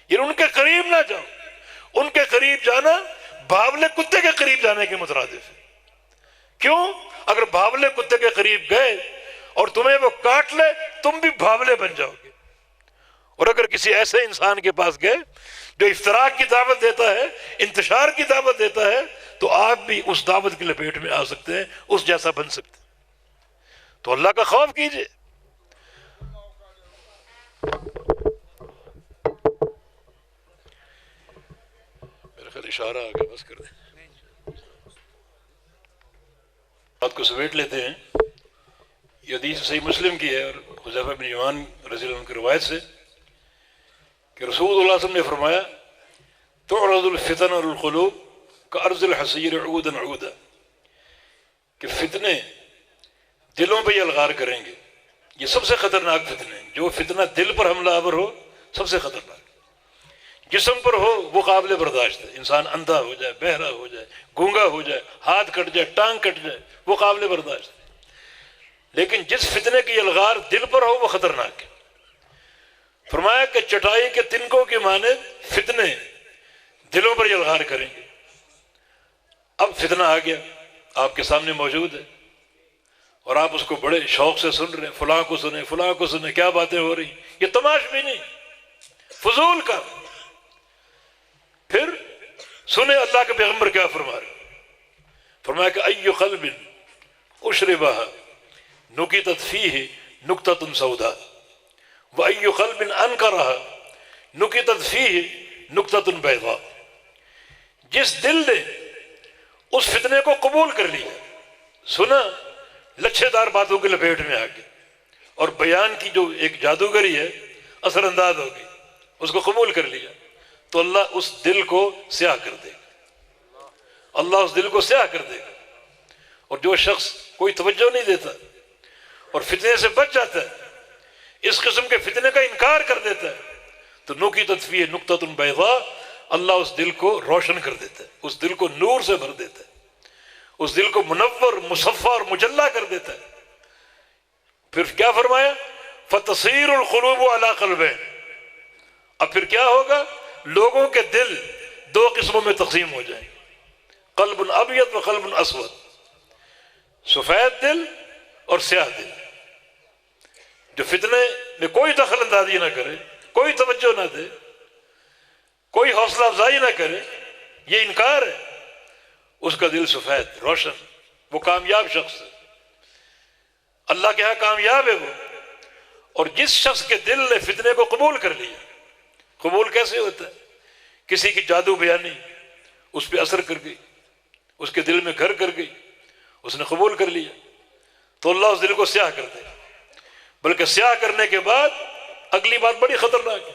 یعنی ان کے قریب نہ جاؤ، ان کے قریب جانا بھاولے کتے کے قریب جانے کے مترادف ہے۔ کیوں؟ اگر بھاولے کتے کے قریب گئے اور تمہیں وہ کاٹ لے، تم بھی بھاولے بن جاؤ گے۔ اور اگر کسی ایسے انسان کے پاس گئے جو افتراق کی دعوت دیتا ہے، انتشار کی دعوت دیتا ہے، تو آپ بھی اس دعوت کی لپیٹ میں آ سکتے ہیں، اس جیسا بن سکتے ہیں۔ تو اللہ کا خوف کیجئے۔ میرے خیال اشارہ آ گیا، بس کر دیں، بات کو سمیٹ لیتے ہیں۔ یہ حدیث صحیح مسلم کی ہے، اور حذیفہ بن یمان رضی اللہ عنہ کی روایت سے کہ رسول اللہ صلی اللہ علیہ وسلم نے فرمایا تعرض الفتن والقلوب کعرض الحصیر عودا عودا، کہ فتنے دلوں پہ یہ الغار کریں گے، یہ سب سے خطرناک فتنے ہیں۔ جو فتنہ دل پر حملہ آور ہو سب سے خطرناک، جسم پر ہو وہ قابل برداشت ہے، انسان اندھا ہو جائے، بہرا ہو جائے، گونگا ہو جائے، ہاتھ کٹ جائے، ٹانگ کٹ جائے، وہ قابل برداشت ہے، لیکن جس فتنے کی الغار دل پر ہو وہ خطرناک ہے۔ فرمایا کہ چٹائی کے تنکوں کے مانند فتنے دلوں پر الغار کریں گے۔ اب فتنہ آ گیا، آپ کے سامنے موجود ہے، اور آپ اس کو بڑے شوق سے سن رہے ہیں، فلاں کو سنیں، فلاں کو سنیں، کیا باتیں ہو رہی، یہ تماش بھی نہیں، فضول کا۔ پھر سنیں اللہ کے پیغمبر کیا فرما رہے، فرمایا کہ ای قلب اشربها نکتت فیہ نکتۃ سوداء وای قلب انکرها نکتت فیہ نکتۃ بیضاء، جس دل نے اس فتنے کو قبول کر لیا، سنا، لچھے دار باتوں کی لپیٹ میں آ گئے، اور بیان کی جو ایک جادوگری ہے اثر انداز ہو گئی، اس کو قبول کر لیا، تو اللہ اس دل کو سیاہ کر دے گا، اللہ اس دل کو سیاہ کر دے گا۔ اور جو شخص کوئی توجہ نہیں دیتا اور فتنے سے بچ جاتا ہے، اس قسم کے فتنے کا انکار کر دیتا ہے، تو نکتت فیہ نکتۃ بیضاء، اللہ اس دل کو روشن کر دیتا ہے، اس دل کو نور سے بھر دیتا ہے، اس دل کو منور، مصفى اور مجلہ کر دیتا ہے۔ پھر کیا فرمایا؟ فتصیر القلوب علی قلبین، اب پھر کیا ہوگا؟ لوگوں کے دل دو قسموں میں تقسیم ہو جائیں، قلب ابیض و قلب اسود، سفید دل اور سیاہ دل، جو فتنے میں کوئی دخل اندازی نہ کرے، کوئی توجہ نہ دے، کوئی حوصلہ افزائی نہ کرے، یہ انکار ہے، اس کا دل سفید روشن، وہ کامیاب شخص ہے، اللہ کے ہاں کامیاب ہے وہ۔ اور جس شخص کے دل نے فتنے کو قبول کر لیا، قبول کیسے ہوتا ہے؟ کسی کی جادو بیانی، اس پہ اثر کر گئی، اس کے دل میں گھر کر گئی، اس نے قبول کر لیا، تو اللہ اس دل کو سیاہ کر دے گا۔ بلکہ سیاہ کرنے کے بعد اگلی بات بڑی خطرناک ہے،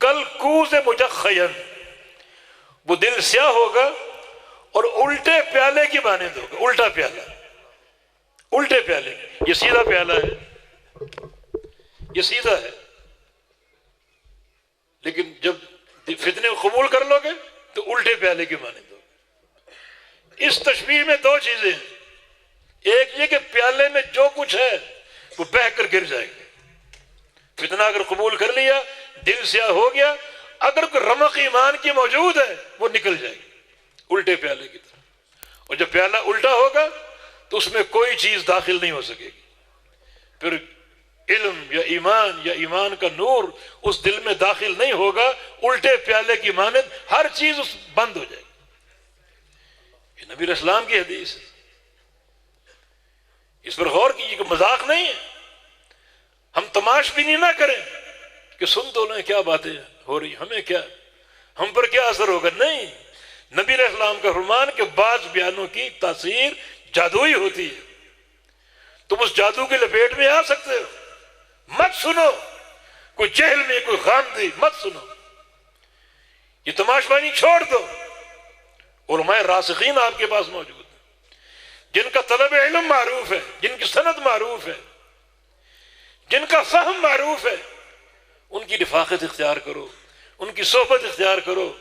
کل کوز مجخین، وہ دل سیاہ ہوگا اور الٹے پیالے کی مانند ہوگا۔ الٹا پیالہ، الٹے پیالے، یہ سیدھا پیالہ ہے، یہ سیدھا ہے، لیکن جب فتنے کو قبول کر لو گے تو الٹے پیالے کی مانند ہوگا۔ اس تشبیہ میں دو چیزیں ہیں، ایک یہ کہ پیالے میں جو کچھ ہے وہ بہہ کر گر جائے گا۔ فتنہ اگر قبول کر لیا، دل سیاہ ہو گیا، اگر کوئی رمق ایمان کی موجود ہے وہ نکل جائے گی الٹے پیالے کی طرح، اور جب پیالہ الٹا ہوگا تو اس میں کوئی چیز داخل نہیں ہو سکے گی، پھر علم یا ایمان کا نور اس دل میں داخل نہیں ہوگا، الٹے پیالے کی مانند ہر چیز اس بند ہو جائے گی۔ یہ نبی اسلام کی حدیث ہے، اس پر غور کیجیے کہ مذاق نہیں ہے، ہم تماش بھی نہ کریں کہ سن تو لیں کیا باتیں ہو رہی، ہمیں کیا، ہم پر کیا اثر ہوگا، نہیں، نبی علیہ السلام کا فرمان کہ بعض بیانوں کی تاثیر جادوئی ہوتی ہے، تم اس جادو کی لپیٹ میں آ سکتے ہو، مت سنو، کوئی جہل میں کوئی خامدی مت سنو، یہ تماش بانی چھوڑ دو۔ علماء راسخین آپ کے پاس موجود ہیں، جن کا طلب علم معروف ہے، جن کی سند معروف ہے، جن کا فہم معروف ہے، ان کی رفاقت اختیار کرو، ان کی صحبت اختیار کرو۔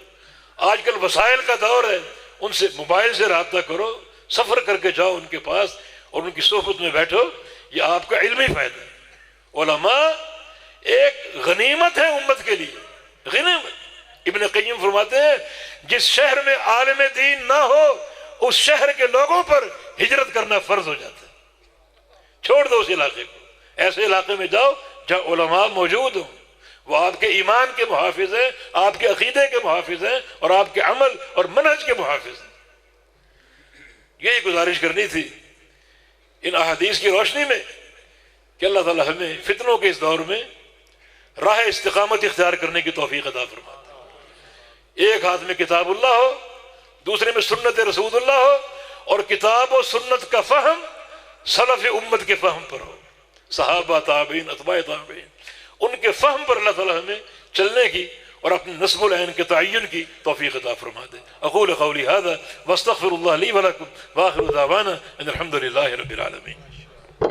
آج کل وسائل کا دور ہے، ان سے موبائل سے رابطہ کرو، سفر کر کے جاؤ ان کے پاس اور ان کی صحبت میں بیٹھو، یہ آپ کا علمی فائدہ ہے۔ علماء ایک غنیمت ہے امت کے لیے، غنیمت۔ ابن قیم فرماتے ہیں جس شہر میں عالم دین نہ ہو اس شہر کے لوگوں پر ہجرت کرنا فرض ہو جاتا ہے، چھوڑ دو اس علاقے کو، ایسے علاقے میں جاؤ جہاں علماء موجود ہوں، وہ آپ کے ایمان کے محافظ ہیں، آپ کے عقیدے کے محافظ ہیں اور آپ کے عمل اور منہج کے محافظ ہیں۔ یہی گزارش کرنی تھی ان احادیث کی روشنی میں کہ اللہ تعالی ہمیں فتنوں کے اس دور میں راہ استقامت اختیار کرنے کی توفیق عطا فرمائے۔ ایک ہاتھ میں کتاب اللہ ہو، دوسرے میں سنت رسول اللہ ہو، اور کتاب و سنت کا فہم سلف امت کے فہم پر ہو، صحابہ، تابعین، اتباع تابعین، ان کے فہم پر اللہ تعالی ہمیں چلنے کی اور اپنے نصب العین کے تعین کی توفیق عطا فرما دے۔ اقول قولی ھذا واستغفر اللہ لی ولکم، وآخر دعوانا ان الحمد للہ رب العالمین۔